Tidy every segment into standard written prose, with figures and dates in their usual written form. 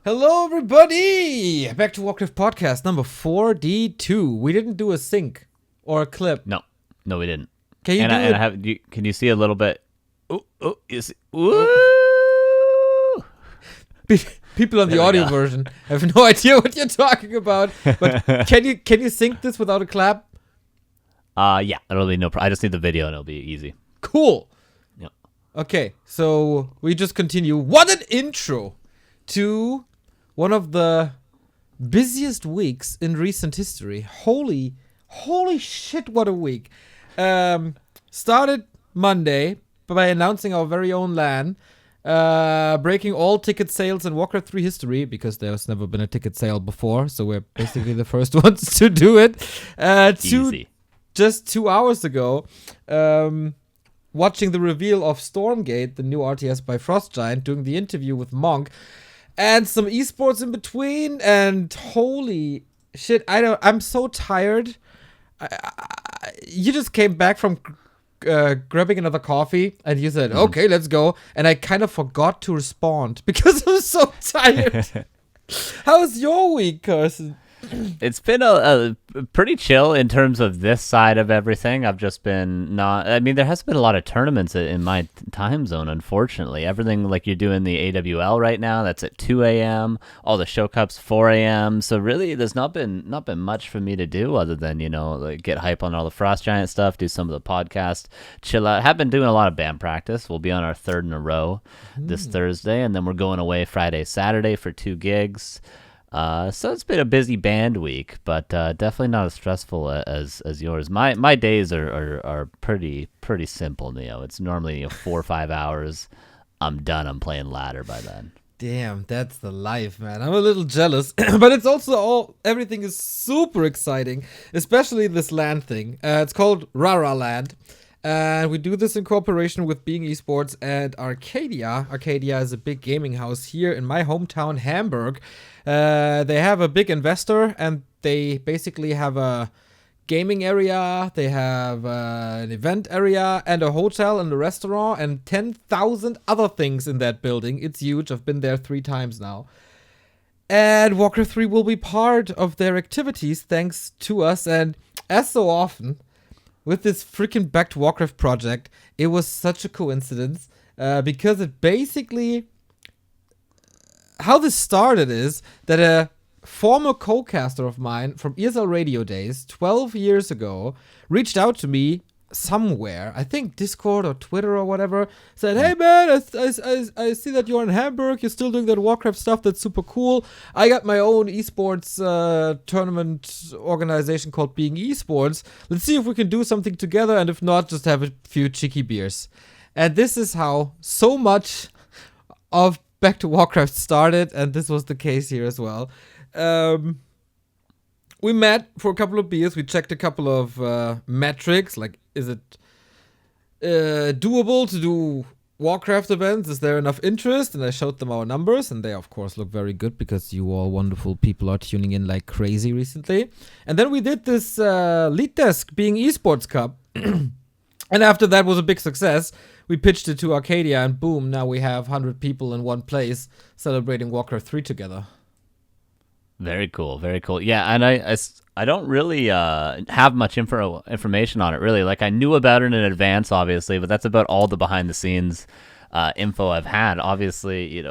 Hello, everybody! Back to Warcraft Podcast number 42. We didn't do a sync or a clip. No, we didn't. Can you Can you see a little bit? Ooh. People on the There we audio go. version have no idea what you're talking about. But can you sync this without a clap? Yeah, it'll be no problem. I just need the video and it'll be easy. Cool. Yep. Okay, so we just continue. What an intro to one of the busiest weeks in recent history. Holy shit, what a week. Started Monday by announcing our very own LAN, breaking all ticket sales in Warcraft 3 history, because there's never been a ticket sale before, so we're basically the first ones to do it. Easy. Just 2 hours ago, watching the reveal of Stormgate, the new RTS by Frost Giant, doing the interview with Monk, and some esports in between, and holy shit, I'm so tired. You just came back from grabbing another coffee, and you said, okay, let's go, and I kind of forgot to respond because I'm so tired. How's your week, Carson? It's been a pretty chill in terms of this side of everything. I've just been there has been a lot of tournaments in my time zone, unfortunately. Everything like you're doing the AWL right now, that's at 2 a.m. All the show cups 4 a.m. So really there's not been much for me to do other than, like get hype on all the Frost Giant stuff, do some of the podcast, chill out. Have been doing a lot of band practice. We'll be on our third in a row this Thursday, and then we're going away Friday, Saturday for 2 gigs. So it's been a busy band week, but definitely not as stressful as yours. My days are pretty simple, Neo. It's normally 4 or 5 hours. I'm done. I'm playing ladder by then. Damn, that's the life, man. I'm a little jealous, but it's also everything is super exciting, especially this LAN thing. It's called RARALAND. And we do this in cooperation with Being Esports and Arcadia. Arcadia is a big gaming house here in my hometown, Hamburg. They have a big investor, and they basically have a gaming area. They have an event area and a hotel and a restaurant and 10,000 other things in that building. It's huge. I've been there 3 times now. And Warcraft 3 will be part of their activities thanks to us. And as so often with this freaking Back to Warcraft project, it was such a coincidence because it basically, how this started is that a former co-caster of mine from ESL Radio days 12 years ago reached out to me somewhere, I think Discord or Twitter or whatever, said, hey man, I see that you're in Hamburg, you're still doing that Warcraft stuff, that's super cool. I got my own esports tournament organization called Being Esports. Let's see if we can do something together, and if not, just have a few cheeky beers. And this is how so much of Back to Warcraft started, and this was the case here as well. We met for a couple of beers. We checked a couple of metrics, like, is it doable to do Warcraft events? Is there enough interest? And I showed them our numbers, and they, of course, look very good because you all wonderful people are tuning in like crazy recently. And then we did this Lead Desk Being Esports Cup. And after that was a big success, we pitched it to Arcadia, and boom, now we have 100 people in one place celebrating Warcraft 3 together. Very cool, very cool. Yeah, and I don't really have much information on it, really. Like, I knew about it in advance, obviously, but that's about all the behind-the-scenes info I've had. Obviously,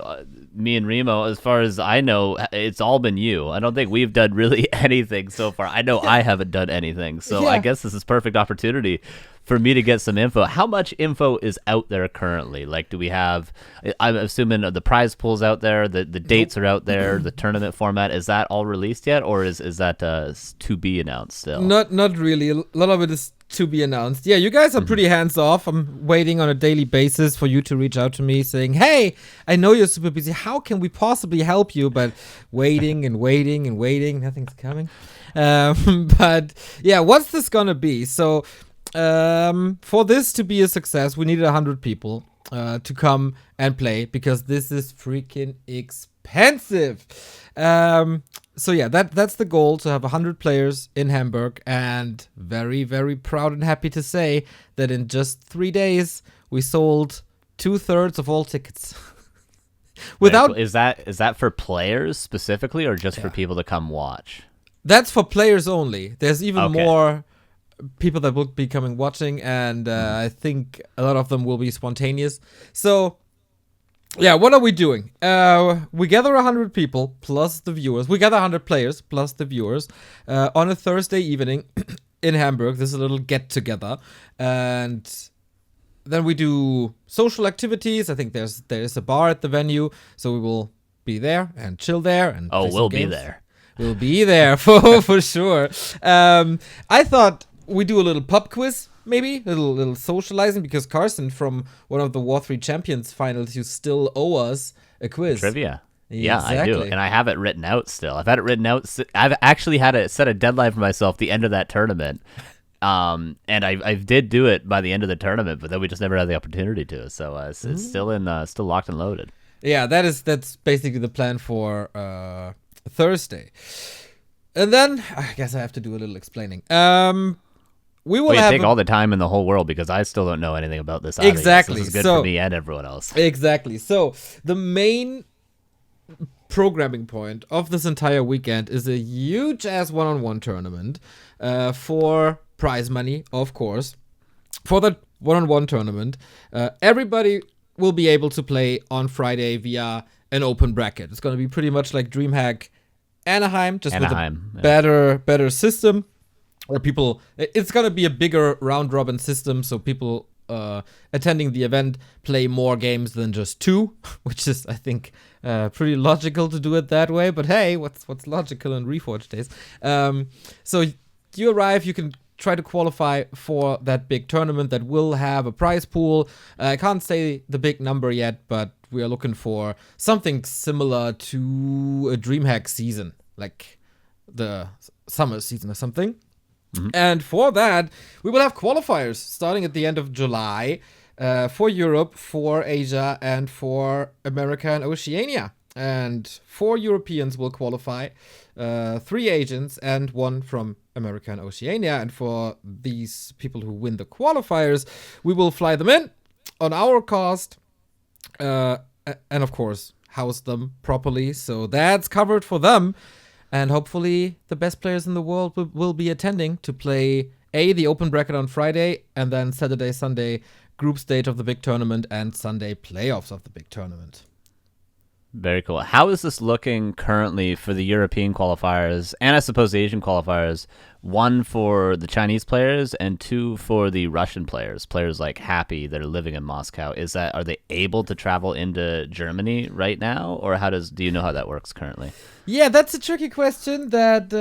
me and Remo, as far as I know, it's all been you. I don't think we've done really anything so far. I know I haven't done anything, so I guess this is perfect opportunity for me to get some info. How much info is out there currently? Like, do we have, I'm assuming the prize pool's out there, the dates are out there, the tournament format, is that all released yet, or is that to be announced still? Not really. A lot of it is to be announced. Yeah, you guys are pretty hands-off. I'm waiting on a daily basis for you to reach out to me saying, hey, I know you're super busy. How can we possibly help you? But waiting and waiting and waiting. Nothing's coming. But yeah, what's this gonna be? So for this to be a success, we needed 100 people to come and play because this is freaking expensive. So yeah, that's the goal, to have 100 players in Hamburg, and very, very proud and happy to say that in just 3 days we sold 2/3 of all tickets. Without Is that for players specifically, or just for people to come watch? That's for players only. There's even Okay. more people that will be coming watching, and I think a lot of them will be spontaneous. So, yeah, what are we doing? We gather 100 people plus the viewers. We gather 100 players plus the viewers on a Thursday evening in Hamburg. This is a little get-together. And then we do social activities. I think there's a bar at the venue, so we will be there and chill there. And play some We'll be games. there. We'll be there for sure. I thought we do a little pub quiz, maybe a little socializing, because Carson, from one of the War 3 Champions finals, you still owe us a quiz. Trivia. Yeah, I do, Exactly. and I have it written out still. I've had it written out. I've actually had to set a deadline for myself the end of that tournament, and I did do it by the end of the tournament, but then we just never had the opportunity to. So it's still locked and loaded. Yeah, that's basically the plan for Thursday. And then I guess I have to do a little explaining. We will We have take all the time in the whole world because I still don't know anything about this. Either, Exactly. So this is good So- for me and everyone else. Exactly. So the main programming point of this entire weekend is a huge ass one-on-one tournament for prize money, of course. For that one-on-one tournament, everybody will be able to play on Friday via an open bracket. It's going to be pretty much like DreamHack Anaheim, just with a better system. Or people, it's going to be a bigger round robin system, so people attending the event play more games than just 2, which is, I think, pretty logical to do it that way. But hey, what's logical in Reforged days? So you arrive, you can try to qualify for that big tournament that will have a prize pool. I can't say the big number yet, but we are looking for something similar to a DreamHack season, like the summer season or something. Mm-hmm. And for that, we will have qualifiers starting at the end of July for Europe, for Asia, and for America and Oceania. And 4 Europeans will qualify, 3 Asians, and 1 from America and Oceania. And for these people who win the qualifiers, we will fly them in on our cost, and of course, house them properly. So that's covered for them. And hopefully the best players in the world will be attending to play the open bracket on Friday, and then Saturday, Sunday, group stage of the big tournament, and Sunday playoffs of the big tournament. Very cool. How is this looking currently for the European qualifiers and I suppose the Asian qualifiers? 1 for the Chinese players and 2 for the Russian players like Happy that are living in Moscow. Are they able to travel into Germany right now, or do you know how that works currently? Yeah, that's a tricky question that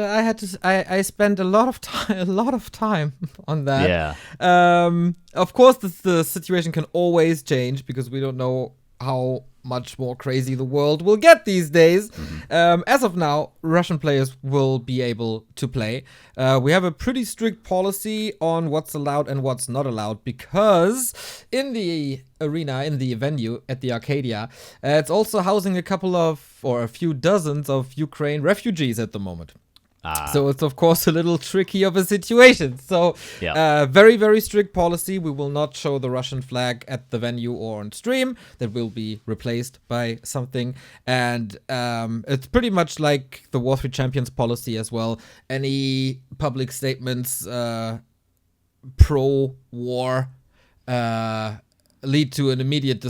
I spent a lot of time on that. Yeah. Of course, the situation can always change because we don't know how much more crazy the world will get these days. Mm-hmm. As of now, Russian players will be able to play. We have a pretty strict policy on what's allowed and what's not allowed, because in the arena, in the venue at the Arcadia, it's also housing a few dozens of Ukraine refugees at the moment. So it's, of course, a little tricky of a situation. So very, very strict policy. We will not show the Russian flag at the venue or on stream. That will be replaced by something. And it's pretty much like the War 3 Champions policy as well. Any public statements pro-war lead to an immediate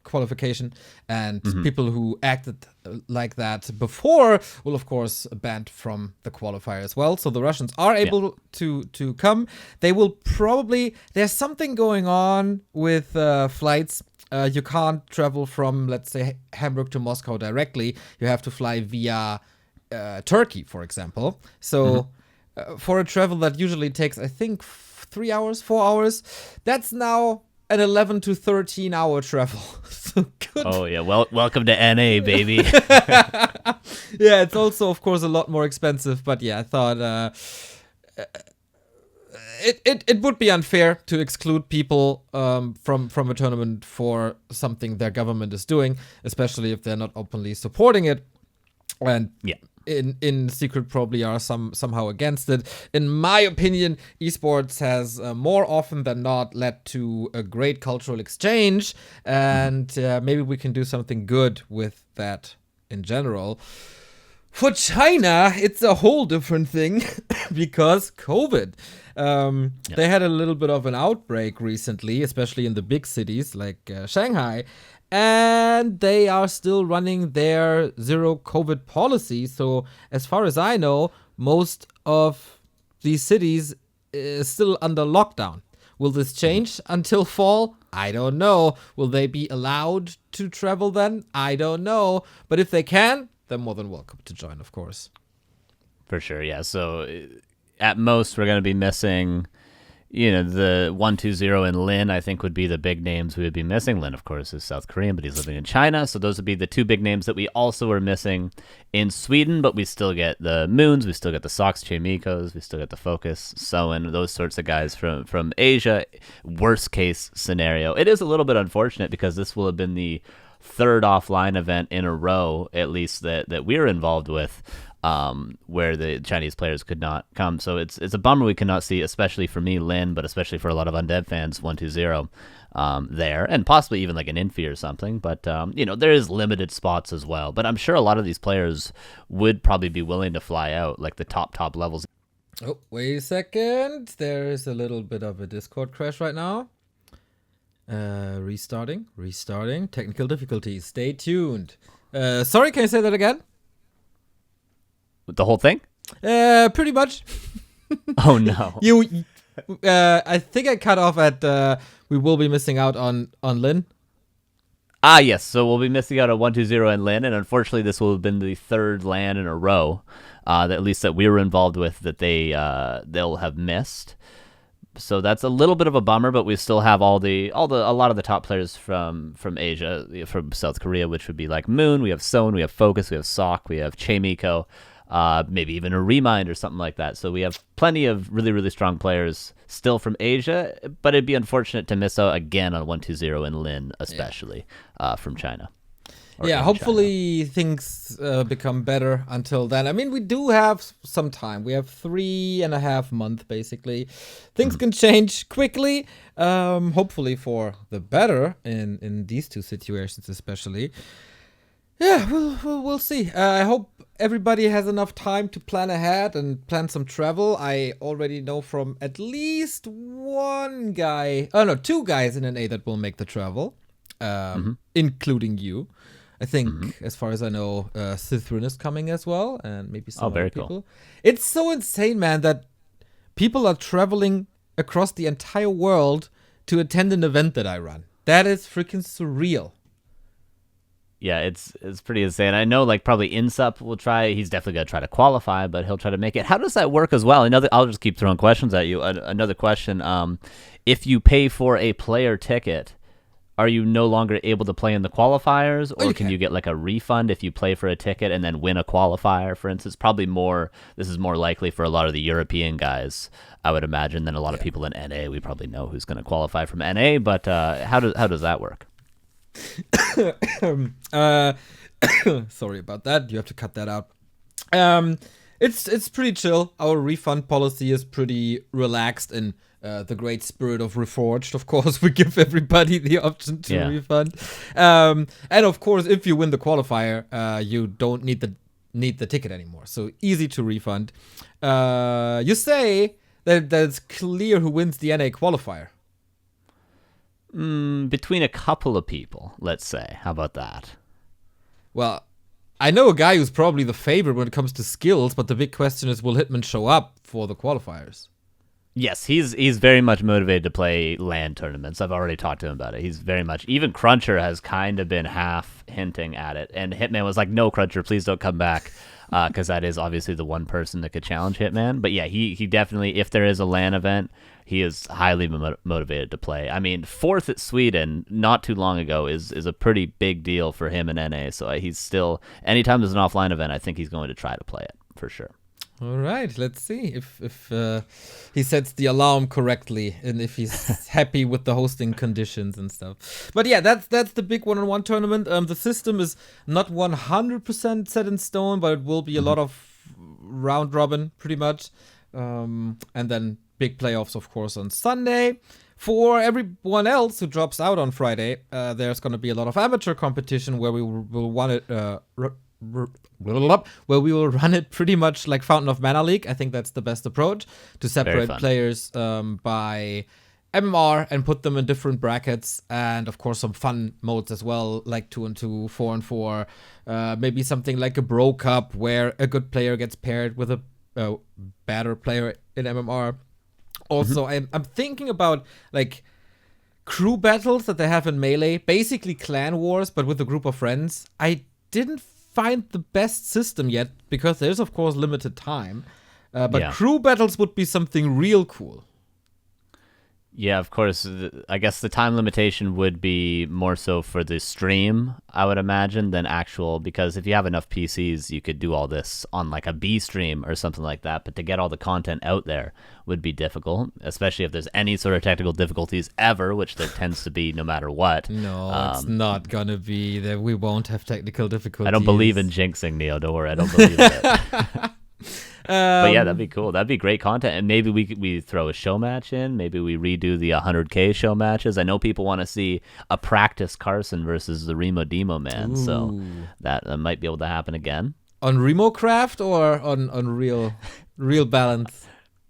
qualification, and people who acted like that before will, of course, banned from the qualifier as well. So the Russians are able to come. They will probably, there's something going on with flights. You can't travel from, let's say, Hamburg to Moscow directly. You have to fly via Turkey, for example. So for a travel that usually takes, I think, 4 hours, that's now an 11 to 13 hour travel. So good. Oh yeah, welcome to NA, baby. Yeah, it's also, of course, a lot more expensive. But yeah, I thought it would be unfair to exclude people from a tournament for something their government is doing, especially if they're not openly supporting it. And in secret probably are somehow against it. In my opinion, esports has more often than not led to a great cultural exchange, and maybe we can do something good with that in general. For China, it's a whole different thing because COVID. They had a little bit of an outbreak recently, especially in the big cities like Shanghai, and they are still running their zero COVID policy. So as far as I know, most of these cities is still under lockdown. Will this change until fall? I don't know. Will they be allowed to travel then? I don't know. But if they can, they're more than welcome to join, of course. For sure, yeah. So at most, we're going to be missing, the 120 and Lin, I think, would be the big names we would be missing. Lin, of course, is South Korean, but he's living in China. So those would be the two big names that we also are missing in Sweden, but we still get the Moons, we still get the Sox, Chaemikos, we still get the Focus, Soen, those sorts of guys from Asia. Worst case scenario. It is a little bit unfortunate because this will have been the third offline event in a row, at least that we're involved with, where the Chinese players could not come. So it's a bummer we cannot see, especially for me, Lin, but especially for a lot of Undead fans, 120 there, and possibly even like an Infi or something. But there is limited spots as well. But I'm sure a lot of these players would probably be willing to fly out, like the top levels. Oh, wait a second. There is a little bit of a Discord crash right now. Restarting. Technical difficulties. Stay tuned. Sorry, can you say that again? The whole thing? Pretty much. Oh no. I think I cut off at we will be missing out on Lin. Ah, yes. So we'll be missing out on 120 and Lin, and unfortunately, this will have been the third LAN in a row, at least that we were involved with, that they'll have missed. So that's a little bit of a bummer, but we still have a lot of the top players from Asia, from South Korea, which would be like Moon. We have Soen, we have Focus, we have Sok, we have Chaemiko, maybe even a Remind or something like that. So we have plenty of really, really strong players still from Asia, but it'd be unfortunate to miss out again on 120 and Lin, especially from China. Yeah, hopefully things become better until then. I mean, we do have some time. We have 3.5 months, basically. Things can change quickly, hopefully for the better in these two situations especially. Yeah, we'll see. I hope everybody has enough time to plan ahead and plan some travel. I already know from at least two guys in NA that will make the travel, including you. I think, as far as I know, Sithrin is coming as well, and maybe some other people. Cool. It's so insane, man, that people are traveling across the entire world to attend an event that I run. That is freaking surreal. Yeah, it's pretty insane. I know, like, probably Insup will try. He's definitely going to try to qualify, but he'll try to make it. How does that work as well? I'll just keep throwing questions at you. Another question. If you pay for a player ticket, are you no longer able to play in the qualifiers, or can you get like a refund if you play for a ticket and then win a qualifier, for instance? This is more likely for a lot of the European guys, I would imagine, than a lot of people in NA. We probably know who's going to qualify from NA, but how does that work? Sorry about that. You have to cut that out. It's pretty chill. Our refund policy is pretty relaxed and the great spirit of Reforged. Of course, we give everybody the option to refund. And of course, if you win the qualifier, you don't need the ticket anymore. So easy to refund. You say that it's clear who wins the NA qualifier. Between a couple of people, let's say. How about that? Well, I know a guy who's probably the favorite when it comes to skills, but the big question is, will Hitman show up for the qualifiers? Yes, he's very much motivated to play LAN tournaments. I've already talked to him about it. He's very much, even Cruncher has kind of been half hinting at it. And Hitman was like, no, Cruncher, please don't come back. Because that is obviously the one person that could challenge Hitman. But yeah, he definitely, if there is a LAN event, he is highly motivated to play. I mean, 4th at Sweden not too long ago is a pretty big deal for him in NA. So he's still, anytime there's an offline event, I think he's going to try to play it for sure. All right, let's see if he sets the alarm correctly and if he's happy with the hosting conditions and stuff. But yeah, that's the big one-on-one tournament. The system is not 100% set in stone, but it will be a lot of round robin, pretty much, and then big playoffs, of course, on Sunday. For everyone else who drops out on Friday, there's going to be a lot of amateur competition where we will want it. Where we will run it pretty much like Fountain of Mana League. I think that's the best approach to separate players by MMR and put them in different brackets, and of course some fun modes as well, like 2-on-2, 4-on-4, maybe something like a Bro Cup where a good player gets paired with a better player in MMR. Also, I'm thinking about like crew battles that they have in Melee, basically clan wars, but with a group of friends. I didn't find the best system yet because there's of course limited time, but crew battles would be something real cool. Yeah, of course. I guess the time limitation would be more so for the stream, I would imagine, than actual, because if you have enough PCs, you could do all this on like a B stream or something like that. But to get all the content out there would be difficult, especially if there's any sort of technical difficulties ever, which there tends to be no matter what. No, it's not going to be that we won't have technical difficulties. I don't believe in jinxing, Neo. Don't worry. I don't believe in it. But yeah, that'd be cool. That'd be great content. And maybe we throw a show match in. Maybe we redo the 100K show matches. I know people want to see a practice Carson versus the Remo Demo man. Ooh. So that might be able to happen again. On RemoCraft or on real balance?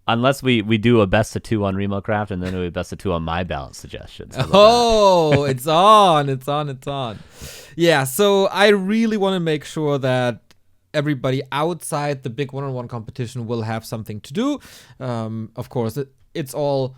Unless we do a best of 2 on RemoCraft and then we best of 2 on my balance suggestions. Oh, it's on. Yeah, so I really want to make sure that everybody outside the big one-on-one competition will have something to do. Of course, it's all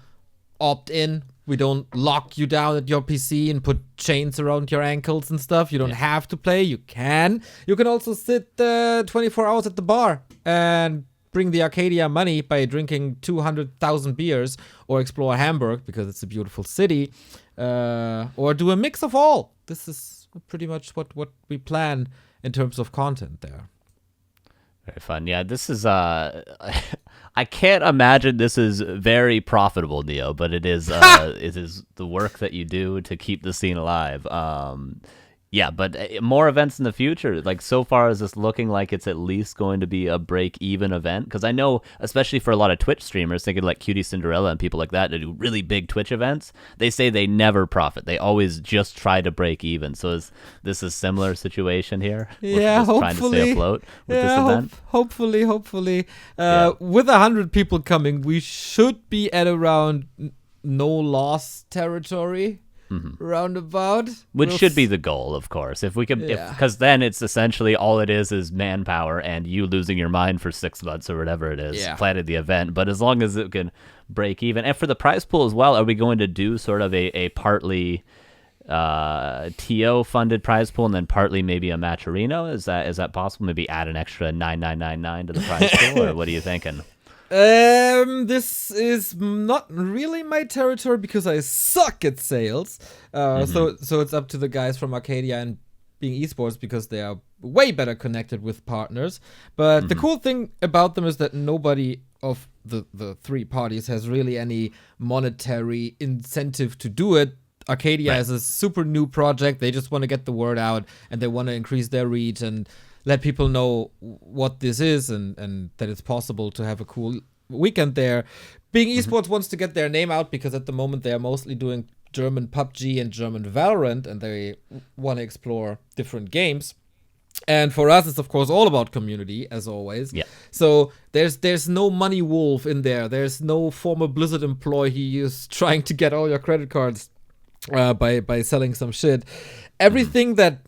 opt-in. We don't lock you down at your PC and put chains around your ankles and stuff. You don't have to play. You can. You can also sit 24 hours at the bar and bring the Arcadia money by drinking 200,000 beers or explore Hamburg because it's a beautiful city, or do a mix of all. This is pretty much what we plan in terms of content there. Very fun. Yeah, this is I can't imagine this is very profitable, Neo, but it is it is the work that you do to keep the scene alive. Yeah, but more events in the future. Like, so far, is this looking like it's at least going to be a break-even event? Because I know, especially for a lot of Twitch streamers, thinking like Cutie Cinderella and people like that, that do really big Twitch events, they say they never profit. They always just try to break even. So is this a similar situation here? Yeah, hopefully. Trying to stay afloat with this event? Hopefully. With 100 people coming, we should be at around no loss territory. Roundabout, which should be the goal, of course. If we could, because then it's essentially all it is manpower and you losing your mind for 6 months or whatever it is, planning the event. But as long as it can break even, and for the prize pool as well, are we going to do sort of a partly TO funded prize pool and then partly maybe a Matcherino? Is that possible? Maybe add an extra 9999 to the prize pool, or what are you thinking? This is not really my territory because I suck at sales. So it's up to the guys from Arcadia and Being Esports because they are way better connected with partners. But the cool thing about them is that nobody of the 3 parties has really any monetary incentive to do it. Arcadia is a super new project. They just want to get the word out and they want to increase their reach and let people know what this is and that it's possible to have a cool weekend there. Being Esports wants to get their name out because at the moment they are mostly doing German PUBG and German Valorant, and they want to explore different games. And for us, it's of course all about community, as always. Yeah. So there's no money wolf in there. There's no former Blizzard employee who's trying to get all your credit cards by selling some shit. Everything that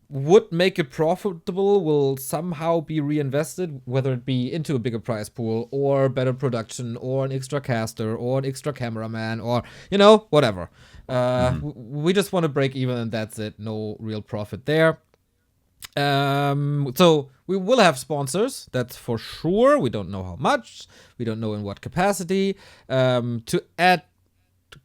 would make it profitable will somehow be reinvested, whether it be into a bigger prize pool or better production or an extra caster or an extra cameraman or, whatever. We just want to break even and that's it. No real profit there. So we will have sponsors, that's for sure. We don't know how much. We don't know in what capacity. To add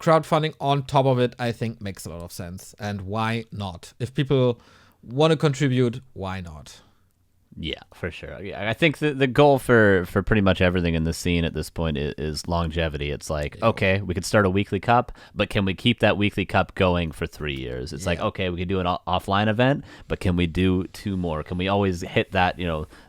crowdfunding on top of it, I think makes a lot of sense. And why not? If people want to contribute, why not? Yeah, for sure. Yeah, I think the goal for pretty much everything in the scene at this point is longevity. It's like, okay, we could start a weekly cup, but can we keep that weekly cup going for 3 years? It's like, okay, we could do an offline event, but can we do 2 more? Can we always hit that,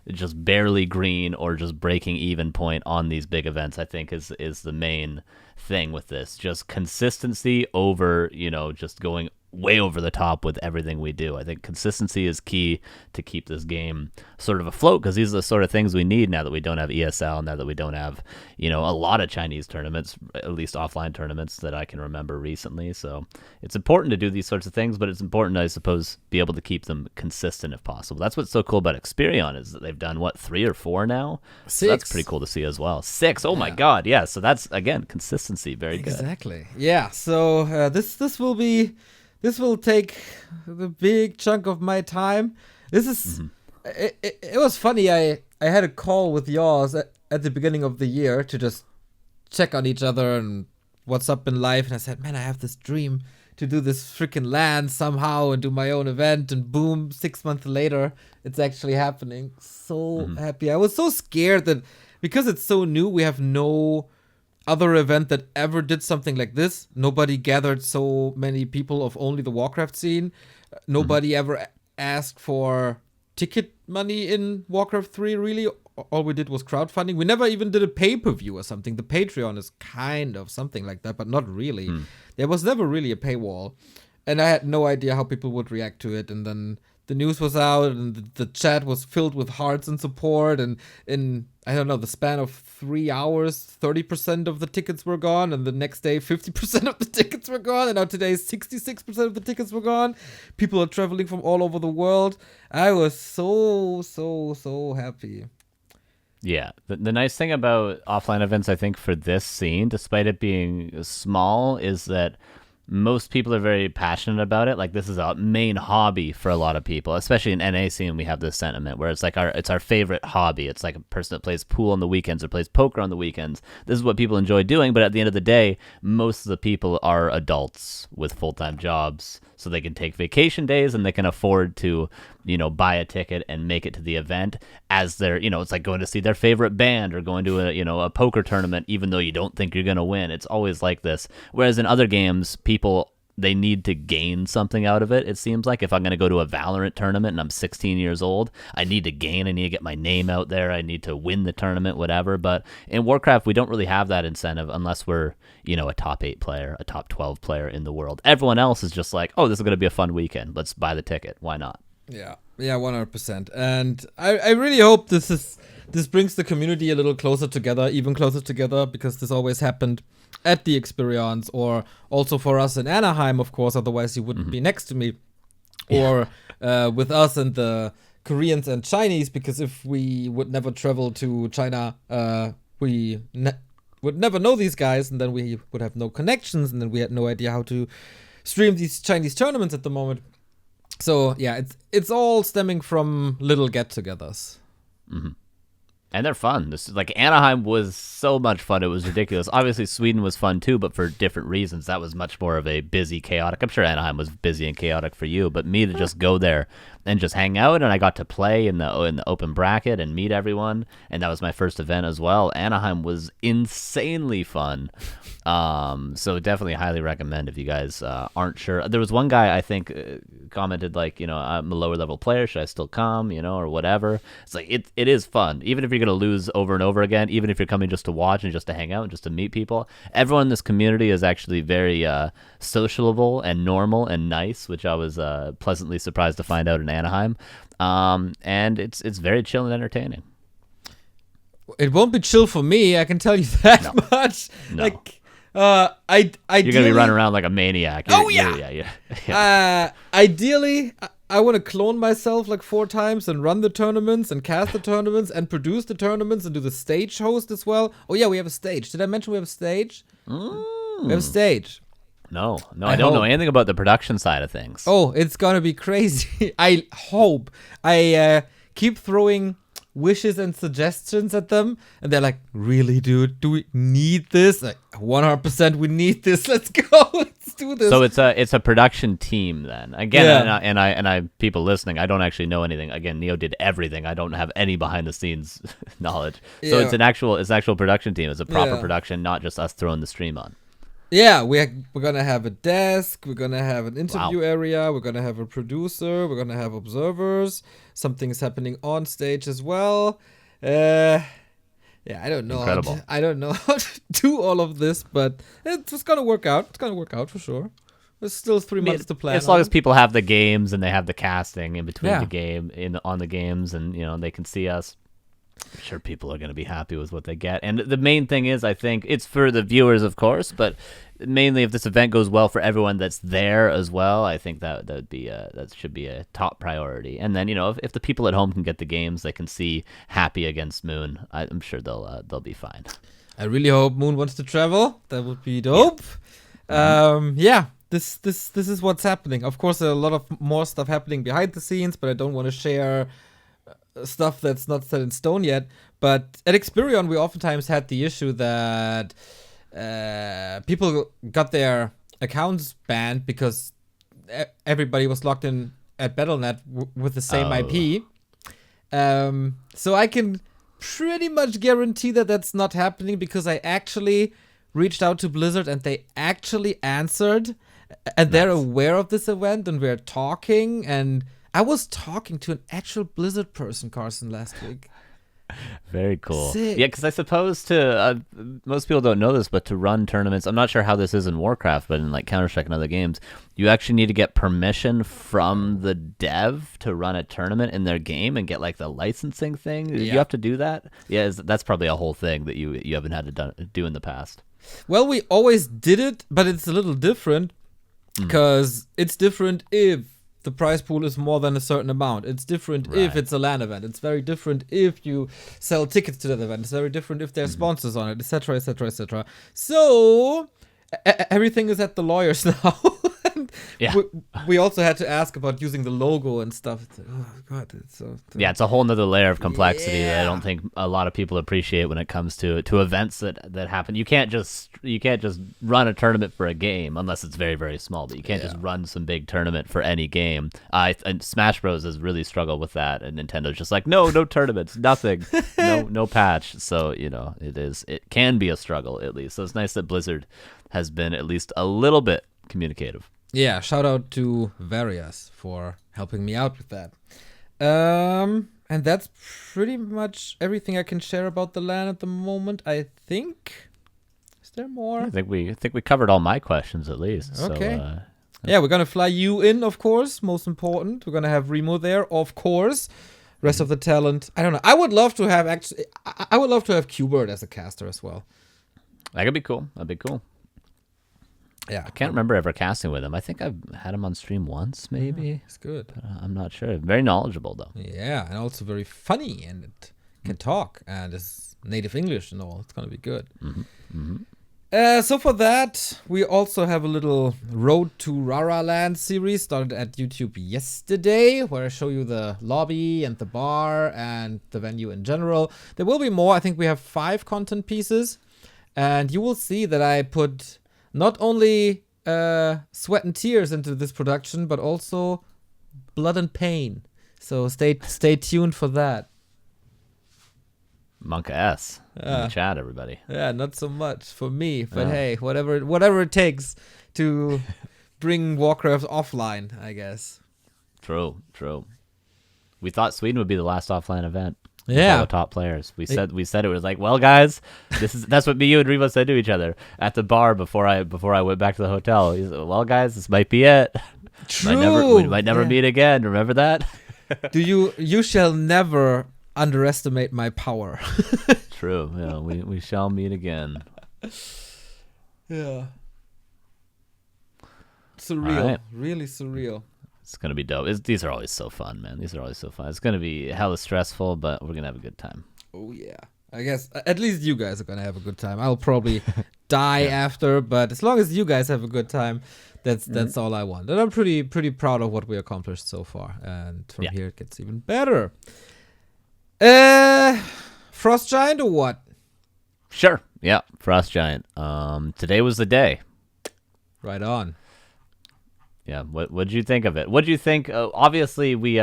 just barely green or just breaking even point on these big events? I think is the main thing with this. Just consistency over, just going way over the top with everything we do. I think consistency is key to keep this game sort of afloat, because these are the sort of things we need now that we don't have ESL, now that we don't have, a lot of Chinese tournaments, at least offline tournaments that I can remember recently. So it's important to do these sorts of things, but it's important, I suppose, be able to keep them consistent if possible. That's what's so cool about Experion, is that they've done, 3 or 4 now? 6. So that's pretty cool to see as well. 6. Oh my God. Yeah. So that's, again, consistency. Very good. Exactly. Yeah. So this will take the big chunk of my time. This is it was funny. I had a call with yours at the beginning of the year to just check on each other and what's up in life, and I said, man, I have this dream to do this freaking LAN somehow and do my own event, and boom, 6 months later it's actually happening. So happy. I was so scared that because it's so new, we have no other event that ever did something like this. Nobody gathered so many people of only the Warcraft scene. Nobody ever asked for ticket money in Warcraft 3, really. All we did was crowdfunding. We never even did a pay-per-view or something. The Patreon is kind of something like that, but not really. There was never really a paywall. And I had no idea how people would react to it. And then the news was out, and the chat was filled with hearts and support. And in, I don't know, the span of 3 hours, 30% of the tickets were gone. And the next day, 50% of the tickets were gone. And now today, 66% of the tickets were gone. People are traveling from all over the world. I was so happy. Yeah. The nice thing about offline events, I think, for this scene, despite it being small, is that most people are very passionate about it. Like, this is a main hobby for a lot of people, especially in NA scene. We have this sentiment where it's like it's our favorite hobby. It's like a person that plays pool on the weekends or plays poker on the weekends. This is what people enjoy doing. But at the end of the day, most of the people are adults with full-time jobs, so they can take vacation days and they can afford to, buy a ticket and make it to the event as their, it's like going to see their favorite band or going to a poker tournament, even though you don't think you're going to win. It's always like this. Whereas in other games, people, they need to gain something out of it. It seems like if I'm going to go to a Valorant tournament and I'm 16 years old, I need to gain. I need to get my name out there. I need to win the tournament, whatever. But in Warcraft, we don't really have that incentive unless we're, a top 8 player, a top 12 player in the world. Everyone else is just like, oh, this is going to be a fun weekend. Let's buy the ticket. Why not? Yeah, 100%. And I really hope this brings the community a little closer together, even closer together, because this always happened at the Experience, or also for us in Anaheim, of course, otherwise you wouldn't be next to me, or with us and the Koreans and Chinese, because if we would never travel to China, we would never know these guys, and then we would have no connections, and then we had no idea how to stream these Chinese tournaments at the moment. So yeah, it's all stemming from little get-togethers. And they're fun. This is like, Anaheim was so much fun. It was ridiculous. Obviously, Sweden was fun too, but for different reasons. That was much more of a busy, chaotic. I'm sure Anaheim was busy and chaotic for you, but me to just go there and just hang out, and I got to play in the open bracket and meet everyone, and that was my first event as well. Anaheim was insanely fun. So definitely highly recommend if you guys aren't sure. There was one guy I think commented like, I'm a lower level player, should I still come, or whatever. It's like it is fun, even if you're gonna lose over and over again, even if you're coming just to watch and just to hang out and just to meet people. Everyone in this community is actually very sociable and normal and nice, which I was pleasantly surprised to find out in Anaheim. And it's very chill and entertaining. It won't be chill for me, I can tell you that much. No. Like, you're gonna be running around like a maniac. Ideally, I want to clone myself like 4 times and run the tournaments and cast the tournaments and produce the tournaments and do the stage host as well. Oh yeah, we have a stage. Did I mention we have a stage? We have a stage. No, I don't know anything about the production side of things. Oh, it's gonna be crazy. I hope. I keep throwing wishes and suggestions at them, and they're like, really, dude, do we need this? Like, 100% we need this. Let's go. Let's do this. So it's a production team then. Again, Yeah. and I people listening, I don't actually know anything. Again, Neo did everything. I don't have any behind the scenes knowledge. So Yeah. it's an actual production team. It's a proper Yeah. production, not just us throwing the stream on. Yeah, we're gonna have a desk. We're gonna have an interview area. We're gonna have a producer. We're gonna have observers. Something's happening on stage as well. Yeah, I don't know. Incredible. I don't know how to do all of this, but it's gonna work out. It's gonna work out for sure. There's still 3 months to plan. As long as people have the games and they have the casting in between Yeah. the game on the games, and they can see us. I'm sure people are going to be happy with what they get. And the main thing is, I think it's for the viewers, of course, but mainly if this event goes well for everyone that's there as well, I think that should be a top priority. And then if the people at home can get the games, they can see Happy against Moon. I'm sure they'll be fine. I really hope Moon wants to travel. That would be dope. Yeah. This is what's happening. Of course, there are a lot of more stuff happening behind the scenes, but I don't want to share stuff that's not set in stone yet. But at Experion, we oftentimes had the issue that people got their accounts banned because everybody was logged in at Battle.net with the same IP. So I can pretty much guarantee that that's not happening because I actually reached out to Blizzard and they actually answered, and they're aware of this event, and we're talking, and I was talking to an actual Blizzard person, Carson, last week. Very cool. Sick. Yeah, because I suppose most people don't know this, but to run tournaments, I'm not sure how this is in Warcraft, but in like Counter-Strike and other games, you actually need to get permission from the dev to run a tournament in their game and get like the licensing thing. Do you have to do that? Yeah, that's probably a whole thing that you haven't had to do in the past. Well, we always did it, but it's a little different because it's different if the prize pool is more than a certain amount. It's different if it's a LAN event. It's very different if you sell tickets to that event. It's very different if there's sponsors on it, etc., etc., etc. So everything is at the lawyers now. Yeah. We also had to ask about using the logo and stuff. It's like, oh god, it's so. Yeah, it's a whole nother layer of complexity that I don't think a lot of people appreciate when it comes to events that happen. You can't just run a tournament for a game unless it's very, very small. But you can't just run some big tournament for any game. And Smash Bros has really struggled with that, and Nintendo's just like, no tournaments, nothing, no patch. So it can be a struggle at least. So it's nice that Blizzard has been at least a little bit communicative. Yeah, shout out to Varias for helping me out with that. And that's pretty much everything I can share about the LAN at the moment, I think. Is there more? I think we covered all my questions at least. Okay. So, yeah, we're gonna fly you in, of course, most important. We're gonna have Remo there, of course. Rest of the talent, I don't know. I would love to have Qbert as a caster as well. that could be cool. That'd be cool. Yeah. I can't remember ever casting with him. I think I've had him on stream once, maybe. It's good. But, I'm not sure. Very knowledgeable, though. Yeah, and also very funny, and it can talk, and is native English and all. It's gonna be good. So for that, we also have a little Road to RARALAND series started at YouTube yesterday, where I show you the lobby and the bar and the venue in general. There will be more. I think we have 5 content pieces, and you will see that I put not only sweat and tears into this production, but also blood and pain. So stay tuned for that. Monka S. In the chat, everybody. Yeah, not so much for me, but hey, whatever it takes to bring Warcraft offline, I guess. True. We thought Sweden would be the last offline event. Yeah. All the top players. We said it was like, well, guys, that's what you and Revo said to each other at the bar before I went back to the hotel. He said, well, guys, this might be it. True. We might never meet again. Remember that? You shall never underestimate my power. True. Yeah, we shall meet again. Yeah. Surreal. Right. Really surreal. It's gonna be dope. These are always so fun, man. These are always so fun. It's gonna be hella stressful, but we're gonna have a good time. Oh yeah. I guess at least you guys are gonna have a good time. I'll probably die after, but as long as you guys have a good time, that's all I want. And I'm pretty proud of what we accomplished so far. And from here it gets even better. Frost Giant or what? Sure. Yeah, Frost Giant. Today was the day. Right on. Yeah, what did you think of it? What did you think? Obviously, we've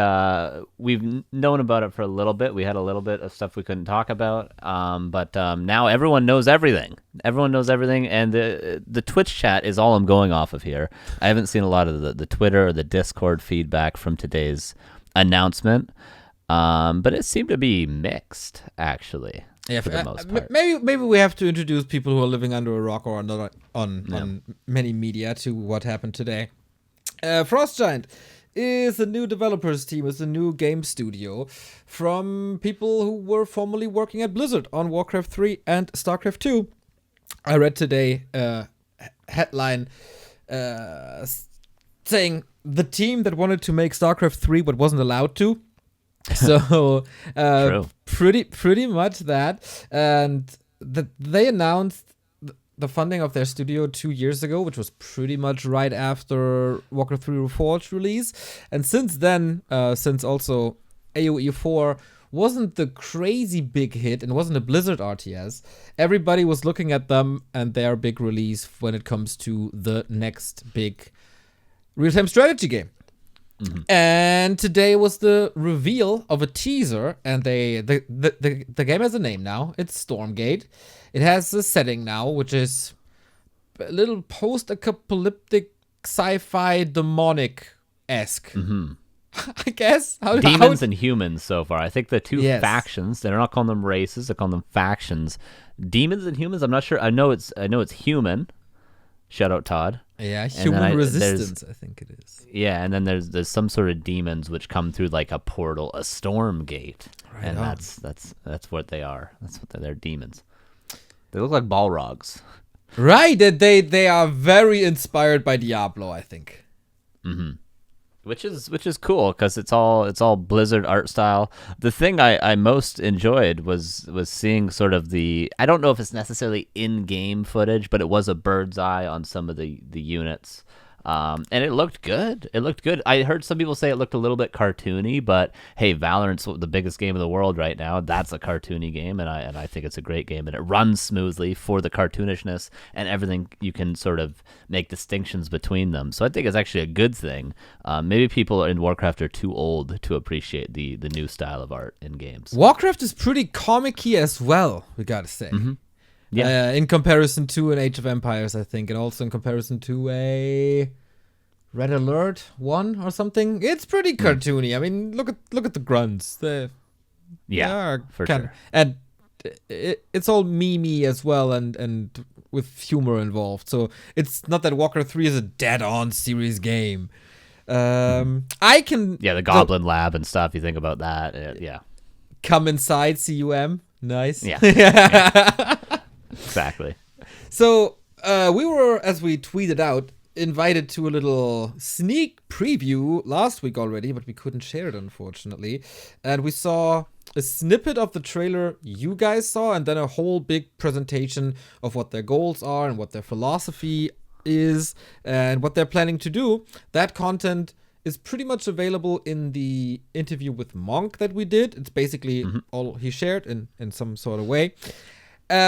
known about it for a little bit. We had a little bit of stuff we couldn't talk about, but now everyone knows everything. Everyone knows everything, and the Twitch chat is all I'm going off of here. I haven't seen a lot of the Twitter or the Discord feedback from today's announcement, but it seemed to be mixed, actually. Yeah, for the most part. Maybe we have to introduce people who are living under a rock or not on many media to what happened today. Frost Giant is a new developers team, is a new game studio from people who were formerly working at Blizzard on Warcraft 3 and StarCraft 2. I read today a headline saying the team that wanted to make StarCraft 3 but wasn't allowed to. So pretty much that, and they announced the funding of their studio 2 years ago, which was pretty much right after Warcraft 3 Reforged release. And since then, since also AoE 4 wasn't the crazy big hit and wasn't a Blizzard RTS, everybody was looking at them and their big release when it comes to the next big real-time strategy game. Mm-hmm. And today was the reveal of a teaser, and the game has a name now. It's Stormgate. It has a setting now, which is a little post-apocalyptic sci-fi demonic-esque. Mm-hmm. I guess. Demons and humans so far. I think the two factions, they're not calling them races, they're calling them factions. Demons and humans, I'm not sure. I know it's human. Shout out Todd. Yeah, human resistance, I think it is. Yeah, and then there's some sort of demons which come through like a portal, a Stormgate. Right and on. That's what they are. That's what they're demons. They look like Balrogs. Right, they are very inspired by Diablo, I think. Mm-hmm. Which is cool because it's all Blizzard art style. The thing I most enjoyed was seeing sort of I don't know if it's necessarily in-game footage, but it was a bird's eye on some of the units. And it looked good. I heard some people say it looked a little bit cartoony, but hey, Valorant's the biggest game in the world right now. That's a cartoony game, and I think it's a great game, and it runs smoothly for the cartoonishness and everything. You can sort of make distinctions between them, so I think it's actually a good thing. Maybe people in Warcraft are too old to appreciate the new style of art in games. Warcraft is pretty comic-y as well, we gotta say. Mm-hmm. Yeah. In comparison to an Age of Empires, I think, and also in comparison to a Red Alert 1 or something, it's pretty cartoony. I mean, look at the grunts. For sure. And it's all memey as well, and with humor involved. So it's not that Warcraft 3 is a dead-on serious game. I can the Goblin Lab and stuff. You think about that, yeah. Come inside, CUM. Nice. Yeah. Exactly. So we were, as we tweeted out, invited to a little sneak preview last week already, but we couldn't share it, unfortunately. And we saw a snippet of the trailer you guys saw, and then a whole big presentation of what their goals are and what their philosophy is and what they're planning to do. That content is pretty much available in the interview with Monk that we did. It's basically all he shared in some sort of way.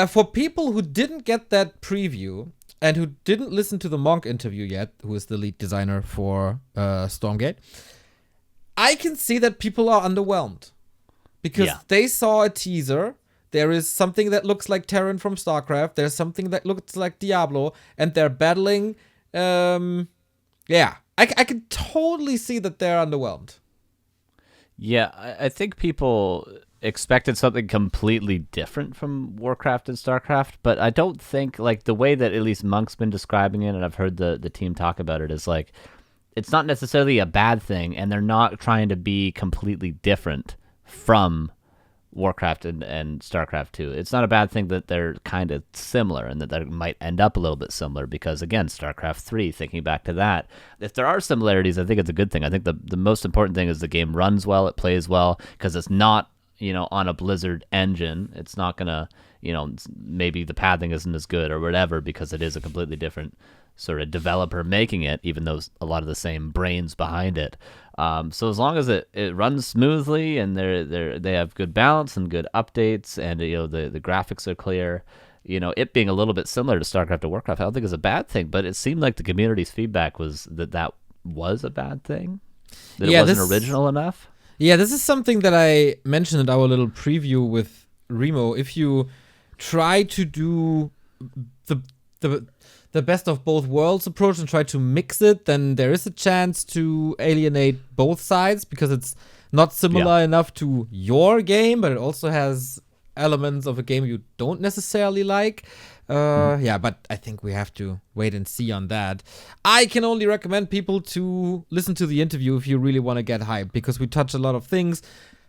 For people who didn't get that preview and who didn't listen to the Monk interview yet, who is the lead designer for Stormgate, I can see that people are underwhelmed because they saw a teaser. There is something that looks like Terran from StarCraft. There's something that looks like Diablo, and they're battling. I can totally see that they're underwhelmed. Yeah, I think people expected something completely different from Warcraft and StarCraft, but I don't think, like, the way that at least Monk's been describing it, and I've heard the team talk about it, is like, it's not necessarily a bad thing, and they're not trying to be completely different from Warcraft and StarCraft 2. It's not a bad thing that they're kind of similar and that they might end up a little bit similar because, again, StarCraft 3, thinking back to that, if there are similarities, I think it's a good thing. I think the most important thing is the game runs well, it plays well, because it's not, on a Blizzard engine. It's not going to, maybe the pathing isn't as good or whatever because it is a completely different sort of developer making it, even though a lot of the same brains behind it. So as long as it runs smoothly and they have good balance and good updates and the graphics are clear, it being a little bit similar to StarCraft or Warcraft, I don't think is a bad thing. But it seemed like the community's feedback was that was a bad thing? That Yeah, it wasn't original enough? Yeah, this is something that I mentioned in our little preview with Remo. If you try to do the the best of both worlds approach and try to mix it, then there is a chance to alienate both sides because it's not similar enough to your game, but it also has elements of a game you don't necessarily like. Yeah, but I think we have to wait and see on that. I can only recommend people to listen to the interview if you really want to get hyped, because we touch a lot of things.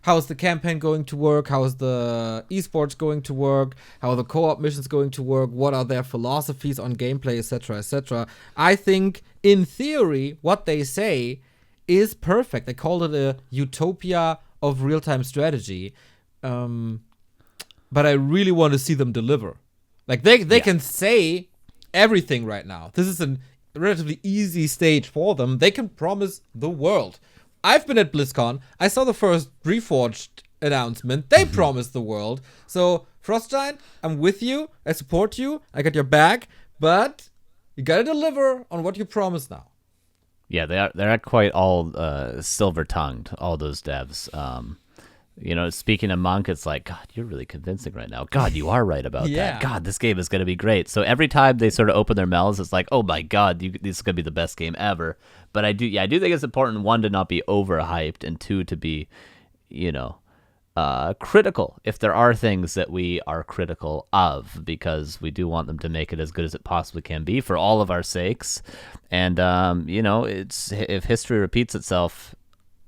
How is the campaign going to work? How is the esports going to work? How are the co-op missions going to work? What are their philosophies on gameplay, etc., etc.? I think, in theory, what they say is perfect. They call it a utopia of real-time strategy. But I really want to see them deliver. Like, they can say everything right now. This is a relatively easy stage for them. They can promise the world. I've been at BlizzCon. I saw the first Reforged announcement. They promised the world. So, Frost Giant, I'm with you. I support you. I got your back. But you gotta deliver on what you promised now. Yeah, they're quite all silver-tongued, all those devs. Speaking of Monk, it's like, God, you're really convincing right now. God, you are right about that. God, this game is going to be great. So every time they sort of open their mouths, it's like, oh my God, this is going to be the best game ever. But I do think it's important, one, to not be overhyped, and two, to be, critical if there are things that we are critical of, because we do want them to make it as good as it possibly can be for all of our sakes. And, it's if history repeats itself,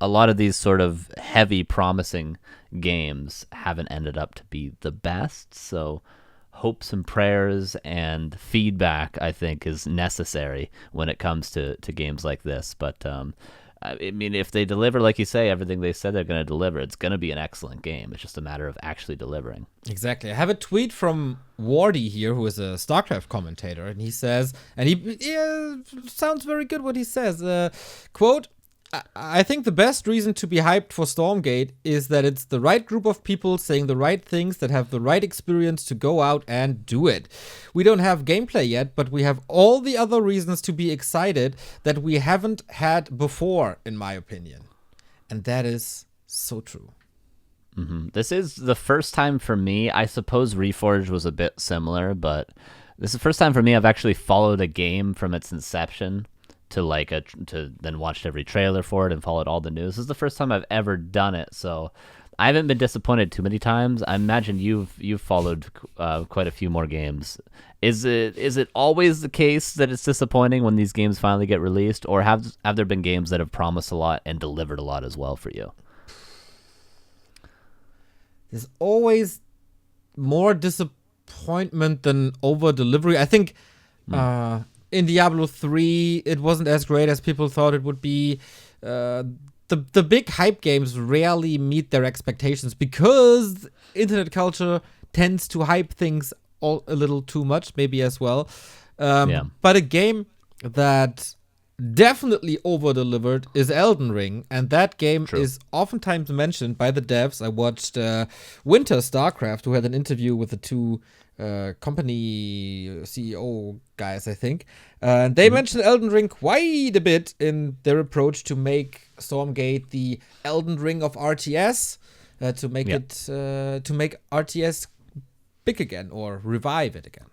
a lot of these sort of heavy promising games haven't ended up to be the best. So hopes and prayers and feedback, I think, is necessary when it comes to games like this. But I mean, if they deliver, like you say, everything they said they're going to deliver, it's going to be an excellent game. It's just a matter of actually delivering. Exactly. I have a tweet from Wardy here, who is a StarCraft commentator, and he says, and he sounds very good what he says, quote, I think the best reason to be hyped for Stormgate is that it's the right group of people saying the right things that have the right experience to go out and do it. We don't have gameplay yet, but we have all the other reasons to be excited that we haven't had before, in my opinion. And that is so true. Mm-hmm. This is the first time for me. I suppose Reforged was a bit similar, but this is the first time for me I've actually followed a game from its inception to then watched every trailer for it and followed all the news. This is the first time I've ever done it, so I haven't been disappointed too many times. I imagine you've followed quite a few more games. Is it always the case that it's disappointing when these games finally get released, or have there been games that have promised a lot and delivered a lot as well for you? There's always more disappointment than over delivery. I think in Diablo 3, it wasn't as great as people thought it would be. The big hype games rarely meet their expectations because internet culture tends to hype things a little too much, maybe as well. But a game that definitely over-delivered is Elden Ring, and that game is oftentimes mentioned by the devs. I watched Winter StarCraft, who had an interview with the two company CEO guys, I think. And they mentioned Elden Ring quite a bit in their approach to make Stormgate the Elden Ring of RTS, to make RTS big again, or revive it again.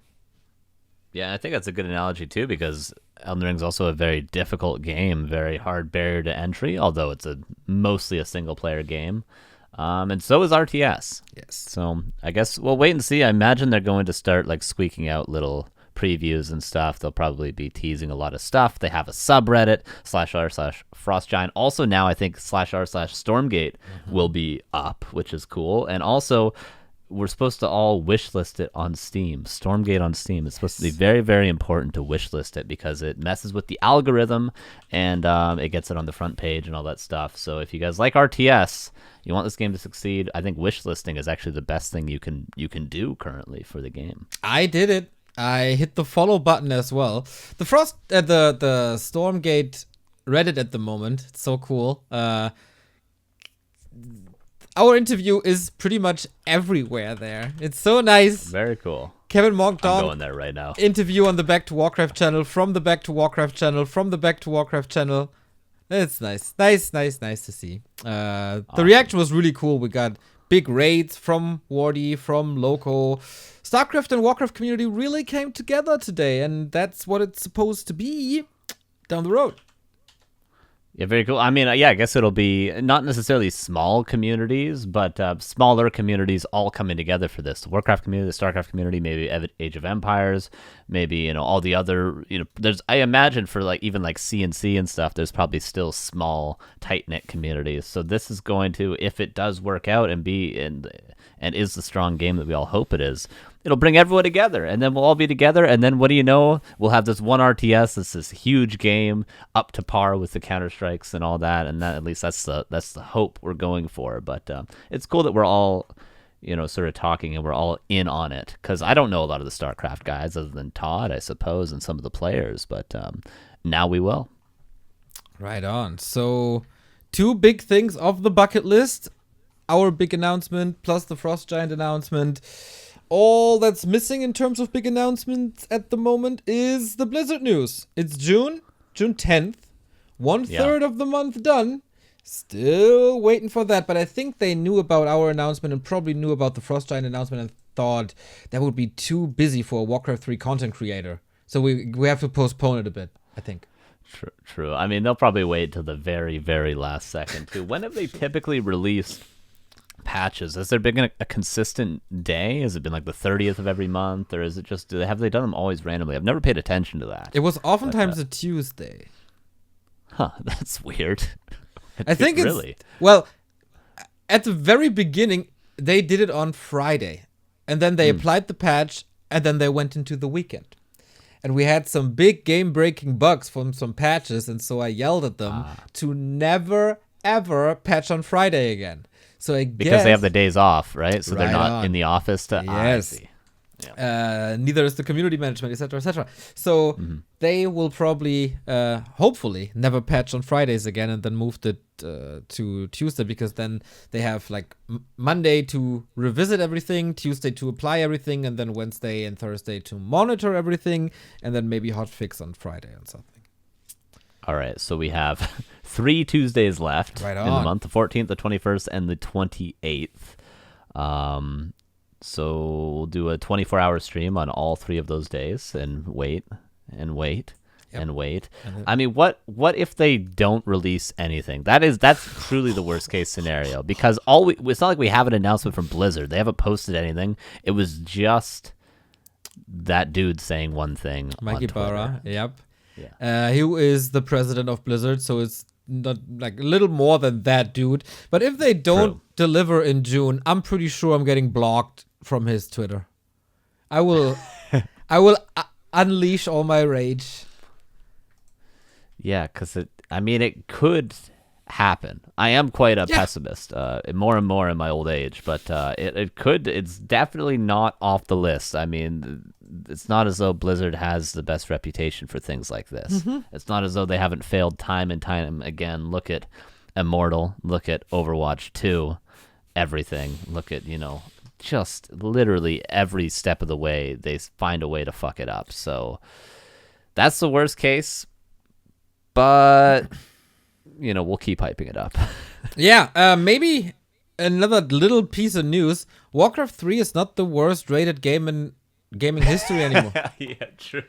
Yeah, I think that's a good analogy too, because Elden Ring's also a very difficult game, very hard barrier to entry, although it's mostly a single player game. And so is RTS. Yes. So I guess we'll wait and see. I imagine they're going to start squeaking out little previews and stuff. They'll probably be teasing a lot of stuff. They have a subreddit /r/Frost Giant. Also now I think /r/Stormgate will be up, which is cool. And also we're supposed to all wishlist it on Steam. Stormgate on Steam. It's supposed to be very, very important to wishlist it because it messes with the algorithm and it gets it on the front page and all that stuff. So if you guys like RTS, you want this game to succeed, I think wishlisting is actually the best thing you can do currently for the game. I did it. I hit the follow button as well. The the Stormgate Reddit at the moment, it's so cool. Our interview is pretty much everywhere there. It's so nice. Very cool. Kevin Monkdong. I'm going there right now. Interview on the Back2Warcraft channel, from the Back2Warcraft channel, from the Back2Warcraft channel. It's nice to see. The reaction was really cool. We got big raids from Wardy, from local. StarCraft and Warcraft community really came together today, and that's what it's supposed to be down the road. Yeah, very cool. I mean, yeah, I guess it'll be not necessarily small communities, but smaller communities all coming together for this. The Warcraft community, the StarCraft community, maybe Age of Empires, maybe, all the other, there's, I imagine for like even like CNC and stuff, there's probably still small, tight-knit communities. So this is going to, if it does work out and is the strong game that we all hope it is, it'll bring everyone together, and then we'll all be together, and then what do you know? We'll have this one RTS, this huge game, up to par with the Counter-Strikes and all that, and that, at least that's the hope we're going for. But it's cool that we're all, sort of talking, and we're all in on it, because I don't know a lot of the StarCraft guys, other than Todd, I suppose, and some of the players, but now we will. Right on. So, 2 big things off the bucket list. Our big announcement, plus the Frost Giant announcement. All that's missing in terms of big announcements at the moment is the Blizzard news. It's June 10th. 1/3 of the month done. Still waiting for that, but I think they knew about our announcement and probably knew about the Frost Giant announcement and thought that would be too busy for a Warcraft 3 content creator. So we have to postpone it a bit, I think. True. I mean, they'll probably wait till the very, very last second, too. When have they typically released patches? Has there been a consistent day? Has it been like the 30th of every month, or is it just, have they done them always randomly? I've never paid attention to that. It was oftentimes a Tuesday. Huh, that's weird. I think it's really, well, at the very beginning they did it on Friday, and then they applied the patch, and then they went into the weekend, and we had some big game-breaking bugs from some patches, and so I yelled at them to never ever patch on Friday again. So I guess because they have the days off, right? So they're not in the office to. Yes. Yeah. Neither is the community management, etc., etc. So they will probably, hopefully, never patch on Fridays again, and then moved it to Tuesday, because then they have like Monday to revisit everything, Tuesday to apply everything, and then Wednesday and Thursday to monitor everything, and then maybe hotfix on Friday or something. All right, so we have 3 Tuesdays left in the month, the 14th, the 21st, and the 28th. So we'll do a 24-hour stream on all 3 of those days and wait and wait and wait. I mean, what if they don't release anything? That's truly the worst case scenario, because it's not like we have an announcement from Blizzard. They haven't posted anything. It was just that dude saying one thing. Mikey Barra, yep. Yeah. He is the president of Blizzard, so it's not like a little more than that dude. But if they don't deliver in June, I'm pretty sure I'm getting blocked from his Twitter. I will unleash all my rage. Yeah, because it could happen. I am quite a pessimist, more and more in my old age, but it's definitely not off the list. I mean, it's not as though Blizzard has the best reputation for things like this. It's not as though they haven't failed time and time again. Look at Immortal, look at Overwatch 2, everything. Look at, just literally every step of the way they find a way to fuck it up. So that's the worst case, but we'll keep hyping it up. Maybe another little piece of news. Warcraft 3 is not the worst rated game in gaming history anymore. Yeah, true.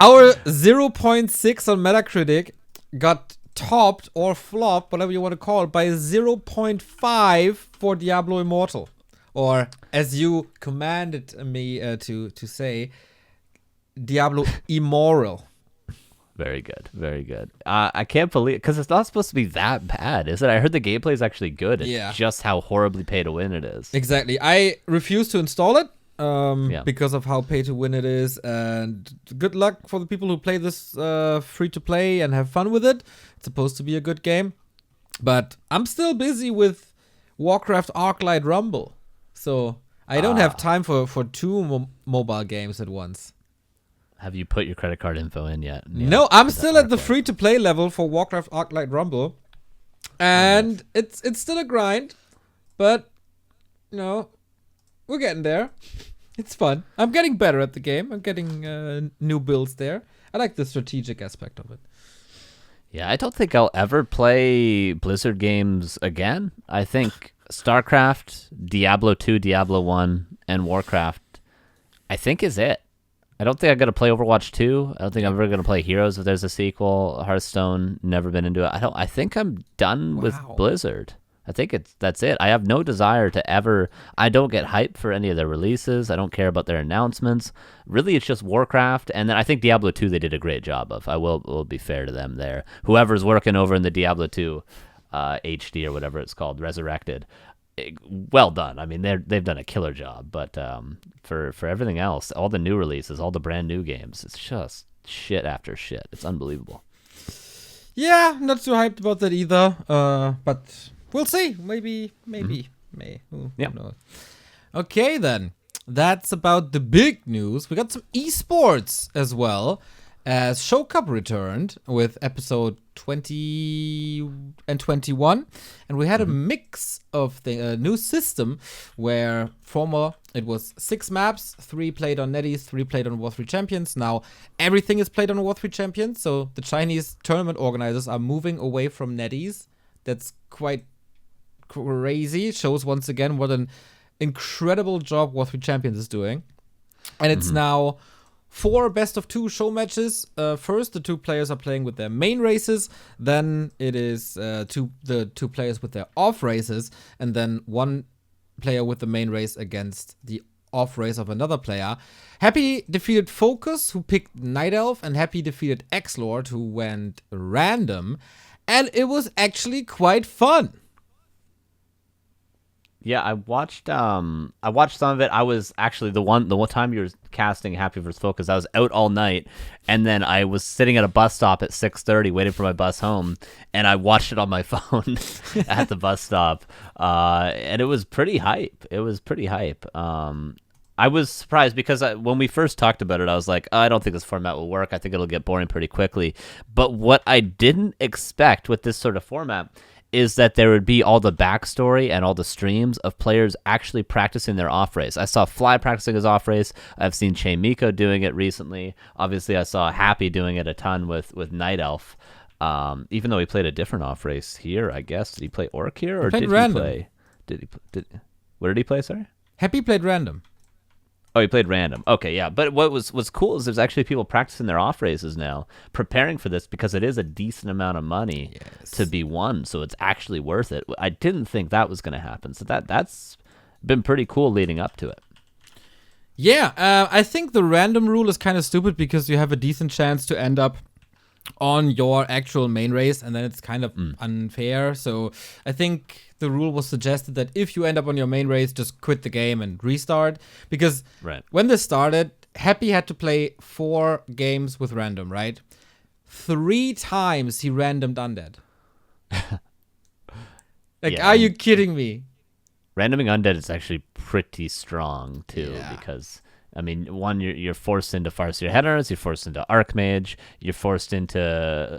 Our 0.6 on Metacritic got topped or flopped, whatever you want to call it, by 0.5 for Diablo Immortal. Or, as you commanded me to say, Diablo Immoral. Very good, very good. I can't believe, because it's not supposed to be that bad, is it? I heard the gameplay is actually good. It's just how horribly pay to win it is. Exactly. I refuse to install it because of how pay to win it is. And good luck for the people who play this free to play and have fun with it. It's supposed to be a good game. But I'm still busy with Warcraft Arclight Rumble. So I don't have time for 2 mobile games at once. Have you put your credit card info in yet? Yeah, no, I'm still at the free-to-play level for Warcraft Arclight Rumble. And it's still a grind, but, we're getting there. It's fun. I'm getting better at the game. I'm getting new builds there. I like the strategic aspect of it. Yeah, I don't think I'll ever play Blizzard games again. I think StarCraft, Diablo 2, Diablo 1, and Warcraft, I think is it. I don't think I'm going to play Overwatch 2. I don't think I'm ever going to play Heroes if there's a sequel. Hearthstone, never been into it. I think I'm done with Blizzard. I think that's it. I have no desire to ever. I don't get hyped for any of their releases. I don't care about their announcements. Really, it's just Warcraft, and then I think Diablo 2 they did a great job of. I will be fair to them there. Whoever's working over in the Diablo 2 HD or whatever it's called, Resurrected, well done. I mean, they've done a killer job. But for everything else, all the new releases, all the brand new games, it's just shit after shit. It's unbelievable. Yeah, not too hyped about that either. But we'll see. Maybe. Who knows? Okay, then. That's about the big news. We got some esports as well, as Show Cup returned with episode 20 and 21. And we had a mix of a new system where it was 6 maps, 3 played on NetEase, 3 played on War 3 Champions. Now everything is played on War 3 Champions. So the Chinese tournament organizers are moving away from NetEase. That's quite crazy. Shows once again what an incredible job War 3 Champions is doing. And it's now 4 best of 2 show matches. First, the 2 players are playing with their main races. Then it is the 2 players with their off races. And then 1 player with the main race against the off race of another player. Happy defeated Focus, who picked Night Elf, and Happy defeated X-Lord, who went random. And it was actually quite fun. Yeah, I watched some of it. I was actually the one time you were casting Happy vs. Focus, I was out all night, and then I was sitting at a bus stop at 6:30 waiting for my bus home, and I watched it on my phone at the bus stop. And it was pretty hype. I was surprised because when we first talked about it, I was like, I don't think this format will work. I think it'll get boring pretty quickly. But what I didn't expect with this sort of format is that there would be all the backstory and all the streams of players actually practicing their off race. I saw Fly practicing his off race. I've seen Che Miko doing it recently. Obviously, I saw Happy doing it a ton with Night Elf. Even though he played a different off race here, I guess. Did he play Orc here, or did random. He play? Where did he play? Sorry. Happy played random. Oh, he played random. Okay, yeah. But what's cool is there's actually people practicing their off races now, preparing for this because it is a decent amount of money to be won, so it's actually worth it. I didn't think that was going to happen, so that's been pretty cool leading up to it. Yeah, I think the random rule is kind of stupid because you have a decent chance to end up on your actual main race, and then it's kind of unfair. So I think the rule was suggested that if you end up on your main race, just quit the game and restart. Because when this started, Happy had to play 4 games with random, right? 3 times he randomed undead. Are you kidding me? Randoming undead is actually pretty strong too, because I mean, one, you're forced into Farseer Headhunters, you're forced into Archmage, you're forced into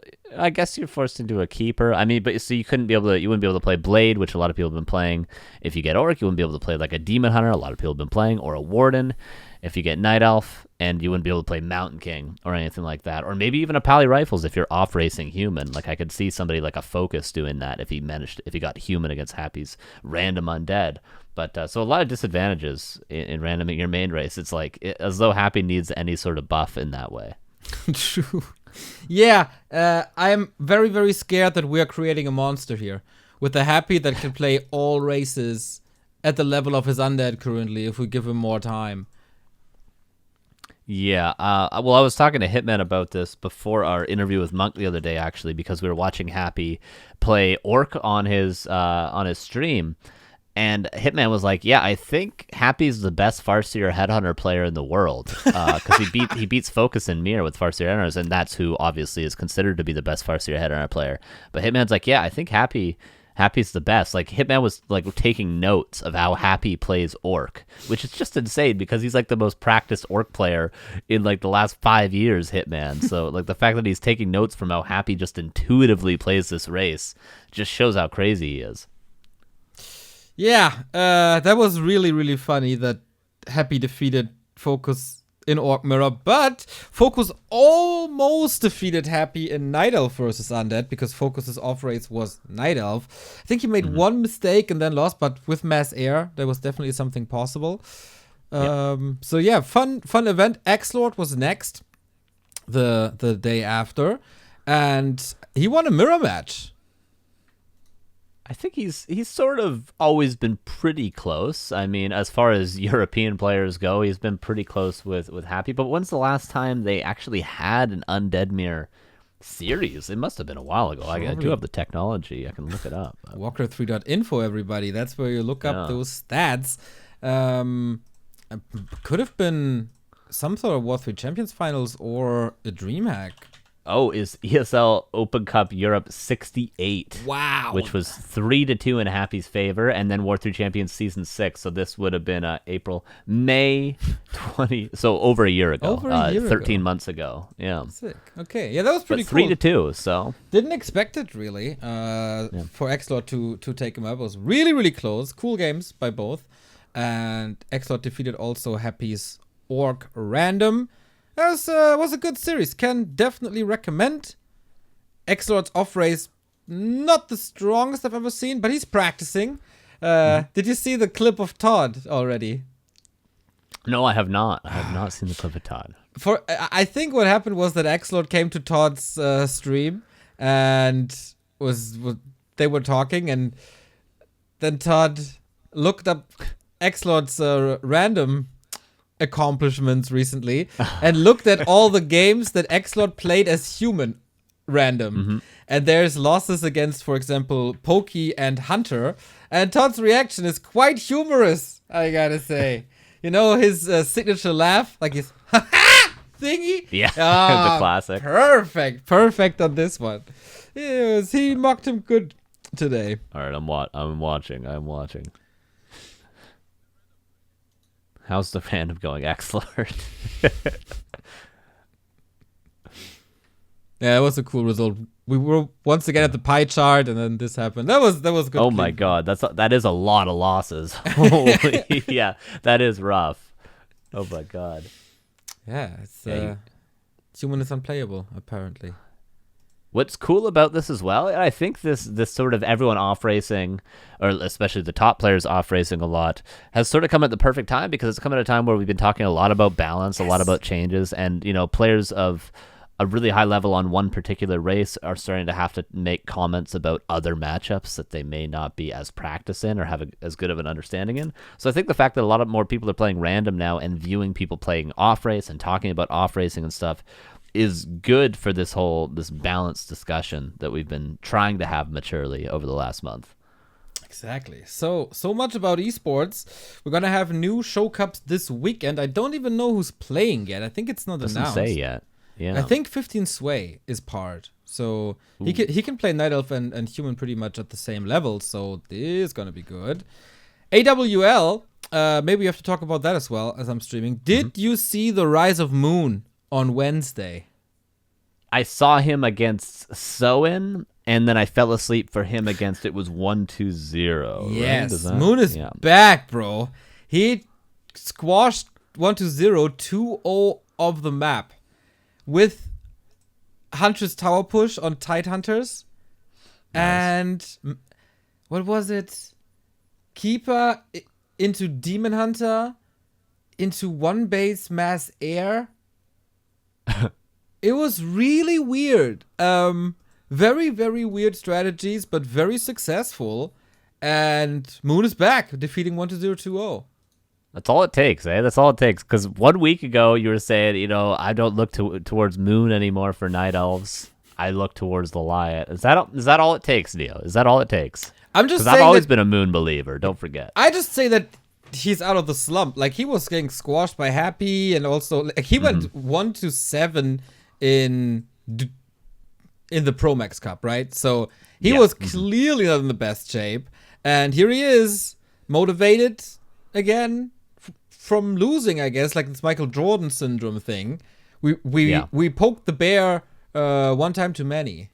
a Keeper. I mean, but so you wouldn't be able to play Blade, which a lot of people have been playing. If you get Orc, you wouldn't be able to play like a Demon Hunter, a lot of people have been playing, or a Warden. If you get Night Elf, and you wouldn't be able to play Mountain King or anything like that, or maybe even a Pally Rifles if you're off racing human. Like I could see somebody like a Focus doing that if he got human against Happy's random undead. But so a lot of disadvantages in randoming your main race. It's like as though Happy needs any sort of buff in that way. True. Yeah, I'm very, very scared that we are creating a monster here with a Happy that can play all races at the level of his undead currently if we give him more time. Yeah, well, I was talking to Hitman about this before our interview with Monk the other day, actually, because we were watching Happy play Orc on his stream, and Hitman was like, "Yeah, I think Happy's the best Farseer Headhunter player in the world because he beats Focus and Mir with Farseer Headhunters, and that's who obviously is considered to be the best Farseer Headhunter player." But Hitman's like, "Yeah, I think Happy's the best." Like Hitman was like taking notes of how Happy plays Orc, which is just insane because he's like the most practiced Orc player in like the last 5 years. Hitman. So like the fact that he's taking notes from how Happy just intuitively plays this race just shows how crazy he is. Yeah, that was really, really funny that Happy defeated Focus in Orc Mirror, but Focus almost defeated Happy in Night Elf versus Undead because Focus's off race was Night Elf. I think he made one mistake and then lost, but with Mass Air, there was definitely something possible. So yeah, fun event. X-Lord was next the day after, and he won a mirror match. I think he's sort of always been pretty close. I mean, as far as European players go, he's been pretty close with Happy. But when's the last time they actually had an Undead Mirror series? It must have been a while ago. I do have the technology. I can look it up. Warcraft3.info, everybody. That's where you look up those stats. Could have been some sort of War 3 Champions Finals or a DreamHack. Oh, is ESL Open Cup Europe 68. Wow. Which was 3-2 in Happy's favor, and then War 3 Champions Season 6. So this would have been May 20, so over a year ago. 13 months ago. Yeah. Sick. Okay. Yeah, that was pretty cool. cool. 3-2, so. Didn't expect it, really, for X-Lord to take him up. It was really, really close. Cool games by both. And X-Lord defeated also Happy's Orc Random. That was a good series. Can definitely recommend. X-Lord's off race, not the strongest I've ever seen, but he's practicing. Did you see the clip of Todd already? No, I have not. I have not seen the clip of Todd. I think what happened was that X-Lord came to Todd's stream and they were talking, and then Todd looked up X-Lord's random accomplishments recently and looked at all the games that X-Lord played as human random. And there's losses against, for example, Pokey and Hunter. And Todd's reaction is quite humorous, I gotta say. You know, his signature laugh, like his thingy? Yeah, the classic. Perfect on this one. Yes, he mocked him good today. All right, I'm watching. How's the random going, X-Lord? Yeah, it was a cool result. We were once again at the pie chart, and then this happened. That was good. Oh my god, that is a lot of losses. Holy, yeah, that is rough. Oh my god. Yeah, it's human is unplayable apparently. What's cool about this as well, I think this sort of everyone off racing, or especially the top players off racing a lot, has sort of come at the perfect time because it's come at a time where we've been talking a lot about balance, a lot about changes, and players of a really high level on one particular race are starting to have to make comments about other matchups that they may not be as practiced in or have as good of an understanding in. So I think the fact that a lot more people are playing random now and viewing people playing off race and talking about off racing and stuff is good for this balanced discussion that we've been trying to have maturely over the last month. Exactly. So much about esports. We're gonna have new show cups this weekend. I don't even know who's playing yet. I think it's not announced. Doesn't say yet. Yeah. I think 15 Sway is part. So he can play Night Elf and Human pretty much at the same level. So this is gonna be good. AWL. Maybe we have to talk about that as well as I'm streaming. Did you see the Rise of Moon on Wednesday? I saw him against Soen, and then I fell asleep for him against it was 1-2-0. Yes, right? Moon is back, bro. He squashed 1-2-0, 2-0 of the map with Huntress Tower Push on Tide Hunters. Nice. And what was it? Keeper into Demon Hunter into one base Mass Air. It was really weird. Very, very weird strategies, but very successful. And Moon is back, defeating 1-0-2-0. That's all it takes, eh? That's all it takes. Because 1 week ago, you were saying, I don't look towards Moon anymore for Night Elves. I look towards the Lyat. Is that all it takes, Neo? Is that all it takes? I'm just saying I've always been a Moon believer. Don't forget. I just say that he's out of the slump. Like, he was getting squashed by Happy, and also like, he went 1-7 in the Pro Max Cup, right? So he was clearly not in the best shape, and here he is, motivated again from losing, I guess, like this Michael Jordan syndrome thing. We poked the bear one time too many.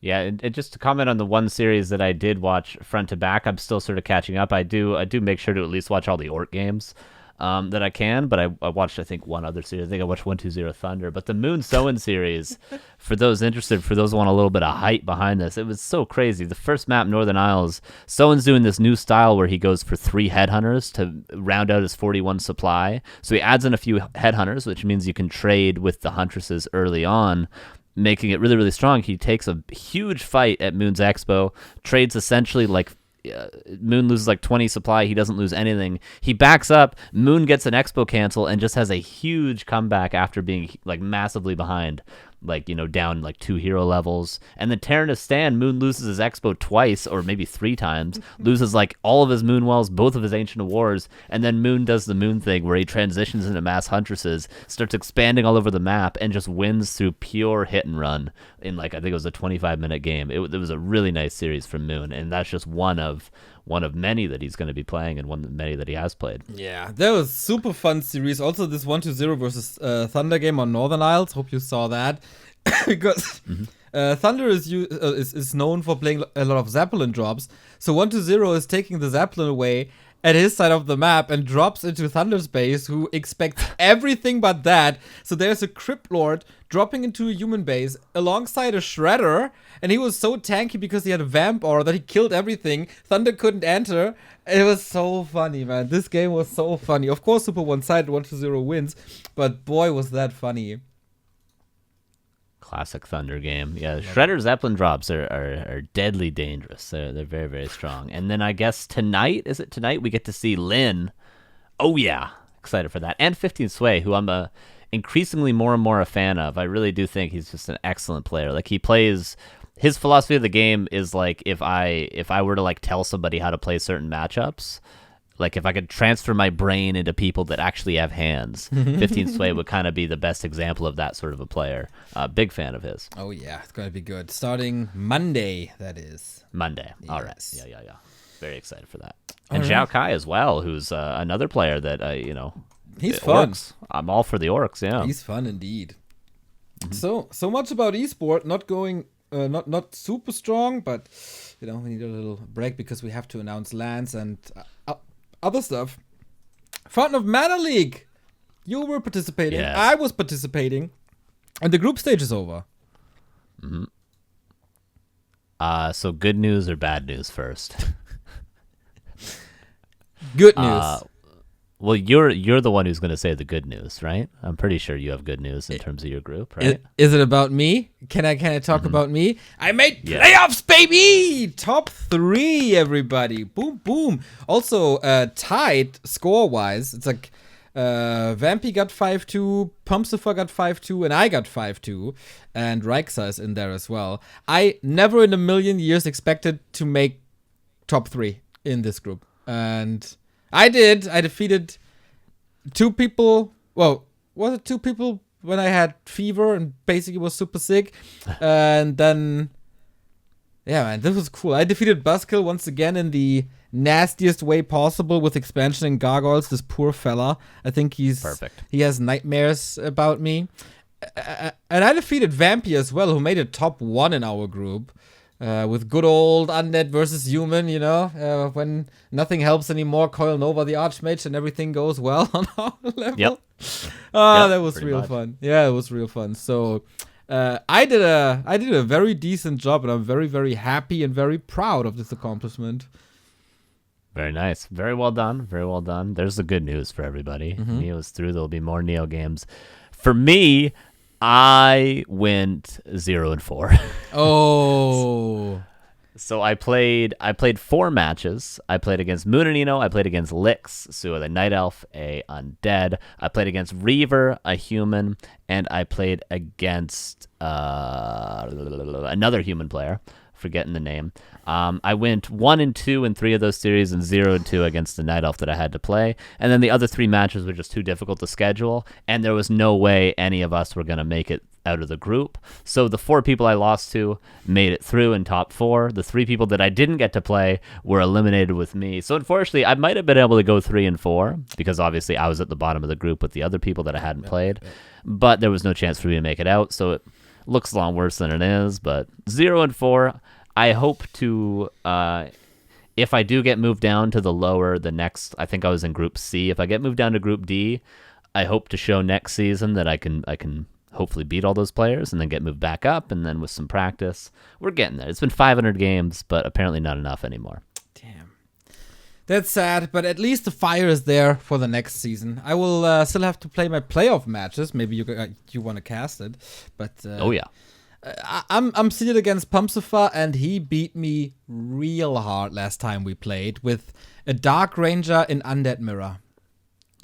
Yeah, and just to comment on the one series that I did watch front to back, I'm still sort of catching up. I do make sure to at least watch all the Orc games. that I can, but I watched, I think, one other series. I think I watched 120 Thunder. But the Moon Soen series, for those interested, for those who want a little bit of hype behind this, it was so crazy. The first map, Northern Isles, Soen's doing this new style where he goes for 3 headhunters to round out his 41 supply. So he adds in a few headhunters, which means you can trade with the huntresses early on, making it really, really strong. He takes a huge fight at Moon's Expo, trades essentially like Moon loses like 20 supply. He doesn't lose anything. He backs up. Moon gets an Expo cancel and just has a huge comeback after being like massively behind, like, you know, down like 2 hero levels. And then Terranus Stand, Moon loses his Expo twice or maybe 3 times, loses like all of his Moon Wells, both of his Ancient Wars, and then Moon does the Moon thing where he transitions into mass huntresses, starts expanding all over the map, and just wins through pure hit and run in like, I think it was a 25-minute game. It was a really nice series from Moon, and that's just one of many that he's going to be playing, and one of many that he has played. Yeah, that was super fun series. Also, this 120 versus Thunder game on Northern Isles. Hope you saw that. Because Thunder is known for playing a lot of Zeppelin drops. So 120 is taking the Zeppelin away at his side of the map and drops into Thunder's base, who expects everything but that. So there's a Crypt Lord dropping into a human base alongside a Shredder, and he was so tanky because he had a Vamp Aura that he killed everything. Thunder couldn't enter. It was so funny, man. This game was so funny. Of course, super one-sided, 120 wins, but boy, was that funny. Classic Thunder game. Yeah, Shredder Zeppelin drops are deadly dangerous. They're very, very strong. And then I guess tonight, is it tonight, we get to see Lin. Oh yeah, excited for that. And 15 Sway, who I'm increasingly more and more a fan of. I really do think he's just an excellent player. Like, he plays, his philosophy of the game is like, if I were to like tell somebody how to play certain matchups, like if I could transfer my brain into people that actually have hands, 15 Sway would kind of be the best example of that sort of a player. Big fan of his. Oh yeah, it's going to be good. Starting Monday, that is. Monday. Yes. All right. Yeah. Very excited for that. And Zhao Kai as well, who's another player that, he's fun. Orcs. I'm all for the Orcs, yeah. He's fun indeed. So much about esport, not going, not super strong, but, we need a little break because we have to announce lands and other stuff. Fountain of Mana League. You were participating. Yes. I was participating. And the group stage is over. So good news or bad news first? Good news. Well, you're the one who's going to say the good news, right? I'm pretty sure you have good news in terms of your group, right? Is it about me? Can I talk about me? I made playoffs, baby! Top 3, everybody. Boom, boom. Also, tied score-wise. It's like Vampy got 5-2, Pumpsifer got 5-2, and I got 5-2. And Reixa is in there as well. I never in a million years expected to make top 3 in this group. And I did. I defeated 2 people. Well, was it 2 people when I had fever and basically was super sick? And then, yeah, man, this was cool. I defeated Buskill once again in the nastiest way possible with expansion and gargoyles. This poor fella. I think he's perfect. He has nightmares about me. And I defeated Vampy as well, who made it top 1 in our group. With good old undead versus human, when nothing helps anymore, Coil Nova the Archmage and everything goes well on our level. Yep. That was real fun. Yeah, it was real fun. So I did a very decent job, and I'm very, very happy and very proud of this accomplishment. Very nice. Very well done. Very well done. There's the good news for everybody. Neo's through. There'll be more Neo games. For me, I went 0-4. Oh. So I played 4 matches. I played against Moonanino. I played against Lix, so the Night Elf, a undead. I played against Reaver, a human, and I played against another human player. Forgetting the name. I went 1-2 in 3 of those series and 0-2 against the Night Elf that I had to play. And then the other 3 matches were just too difficult to schedule, and there was no way any of us were going to make it out of the group. So the 4 people I lost to made it through in top 4. The 3 people that I didn't get to play were eliminated with me. So unfortunately, I might have been able to go 3-4 because obviously I was at the bottom of the group with the other people that I hadn't played. But there was no chance for me to make it out, so it looks a lot worse than it is. But 0-4. I hope to If I do get moved down to the next, I think I was in Group C. If I get moved down to Group D, I hope to show next season that I can hopefully beat all those players and then get moved back up, and then with some practice, we're getting there. It's been 500 games, but apparently not enough anymore. Damn. That's sad, but at least the fire is there for the next season. I will still have to play my playoff matches. Maybe you want to cast it, but Oh yeah. I'm seated against Pumpsifer, and he beat me real hard last time we played with a Dark Ranger in Undead Mirror.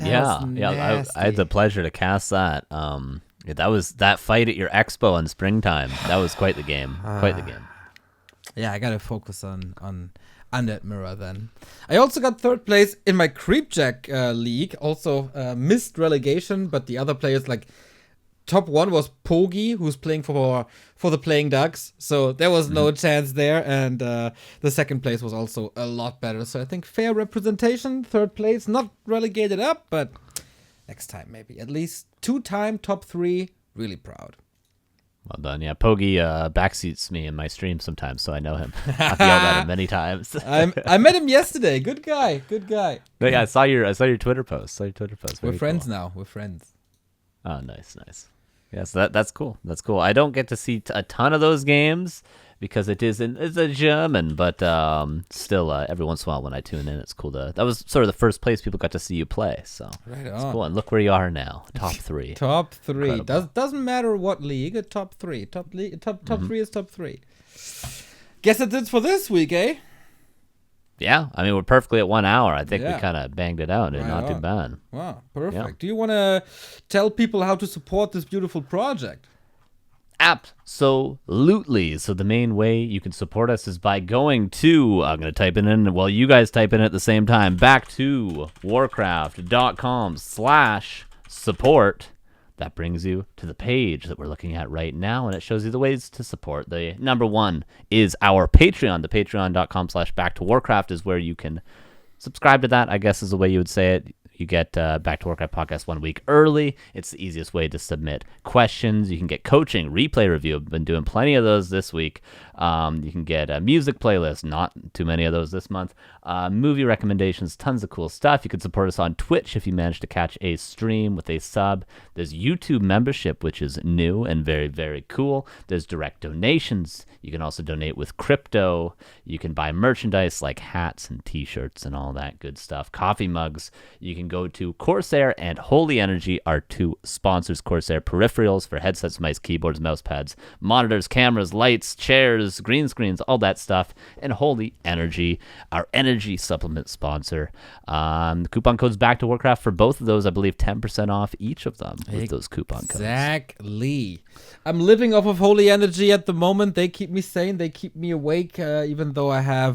I had the pleasure to cast that. That fight at your expo in springtime. That was quite the game. Yeah, I gotta focus on Undead Mirror then. I also got third place in my Creepjack league. Also missed relegation, but the other players like. Top 1 was Pogi, who's playing for the Playing Ducks, so there was no chance there, and the second place was also a lot better, so I think fair representation, third place, not relegated up, but next time maybe. At least 2-time top 3, really proud. Well done, yeah. Pogi backseats me in my stream sometimes, so I know him. I've yelled at him many times. I met him yesterday, good guy. But yeah, I saw your Twitter post. We're friends now, we're friends. Oh, nice. Yeah, so that's cool. That's cool. I don't get to see a ton of those games because it's a German, but still, every once in a while when I tune in, it's cool that was sort of the first place people got to see you play. So right it's cool. And look where you are now, top 3. Top 3 doesn't matter what league. Top 3. Top 3 is top 3. Guess that's it for this week, eh? Yeah, I mean, we're perfectly at 1 hour. I think we kind of banged it out, and not too bad. Wow, perfect. Yeah. Do you want to tell people how to support this beautiful project? Absolutely. So the main way you can support us is by going to, I'm going to type it in while you guys type in at the same time, back2warcraft.com/support. That brings you to the page that we're looking at right now, and it shows you the ways to support. The number 1 is our Patreon. The patreon.com/back2warcraft is where you can subscribe to that, I guess is the way you would say it. You get Back to Warcraft Podcast 1 week early. It's the easiest way to submit questions. You can get coaching, replay review. I've been doing plenty of those this week. You can get a music playlist, not too many of those this month. Movie recommendations, tons of cool stuff. You can support us on Twitch if you manage to catch a stream with a sub. There's YouTube membership, which is new and very, very cool. There's direct donations. You can also donate with crypto. You can buy merchandise like hats and t-shirts and all that good stuff. Coffee mugs. You can go to CORSAIR and Holy Energy, our 2 sponsors. CORSAIR peripherals for headsets, mice, keyboards, mouse pads, monitors, cameras, lights, chairs, green screens, all that stuff. And Holy Energy, our energy supplement sponsor. The coupon code's Back to Warcraft for both of those. I believe 10% off each of them with those coupon codes. Exactly. I'm living off of Holy Energy at the moment. They keep me sane. They keep me awake, even though I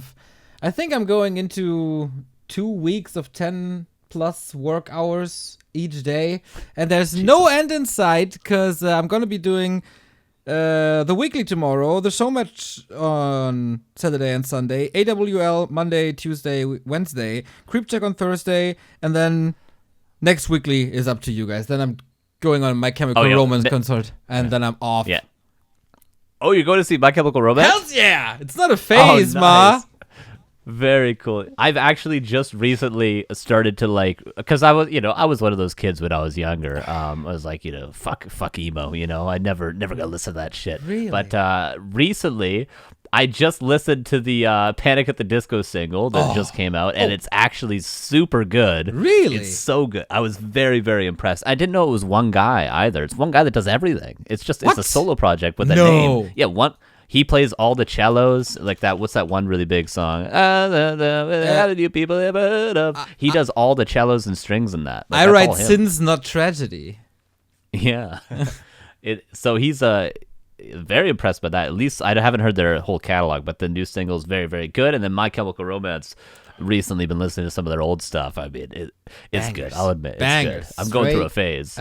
think I'm going into 2 weeks of 10 plus work hours each day, and there's no end in sight because I'm gonna be doing the weekly tomorrow, the show match on Saturday and Sunday, AWL Monday, Tuesday, Wednesday, Creepcheck on Thursday, and then next weekly is up to you guys. Then I'm going on My Chemical Romance concert, and then I'm off. Yeah. Oh, you're going to see My Chemical Romance? Hells yeah! It's not a phase, Ma. Very cool. I've actually just recently started to because I was one of those kids when I was younger. I was like, fuck emo, I never gonna listen to that shit. Really? But recently, I just listened to the Panic at the Disco single that just came out, and it's actually super good. Really? It's so good. I was very, very impressed. I didn't know it was one guy either. It's one guy that does everything. It's a solo project with a name. Yeah, he plays all the cellos, like that. What's that one really big song? How did you people ever? He does all the cellos and strings in that. I write sins, not tragedy. Yeah. So he's very impressed by that. At least I haven't heard their whole catalog, but the new single is very, very good. And then My Chemical Romance, recently been listening to some of their old stuff. I mean, it's Bangers. good. I'll admit, Bangers. It's good. I'm going through a phase.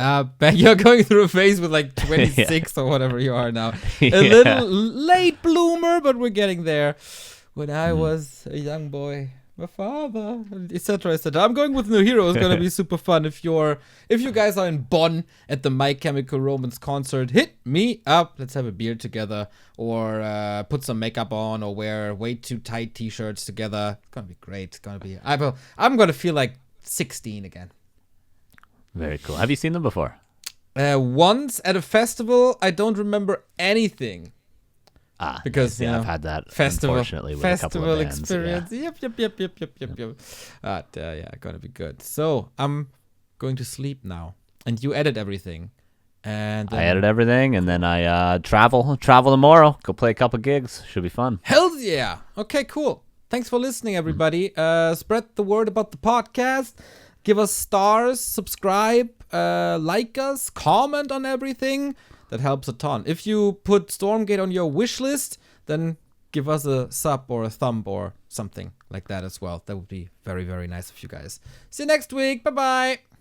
You're going through a phase with like 26 or whatever you are now. A little late bloomer, but we're getting there. When I was a young boy, my father, etc., etc. I'm going with New Hero. It's gonna be super fun. If you guys are in Bonn at the My Chemical Romance concert, hit me up. Let's have a beer together, or put some makeup on, or wear way too tight t-shirts together. It's gonna be great. It's gonna be. I'm gonna feel like 16 again. Very cool. Have you seen them before? Once at a festival. I don't remember anything. Because I've had that festival, unfortunately with a couple of bands, experience. Yep. Yeah, gonna be good. So I'm going to sleep now, and you edit everything. And I edit everything, and then I travel tomorrow. Go play a couple gigs. Should be fun. Hell yeah! Okay, cool. Thanks for listening, everybody. Spread the word about the podcast. Give us stars, subscribe, like us, comment on everything. That helps a ton. If you put Stormgate on your wish list, then give us a sub or a thumb or something like that as well. That would be very, very nice of you guys. See you next week. Bye-bye.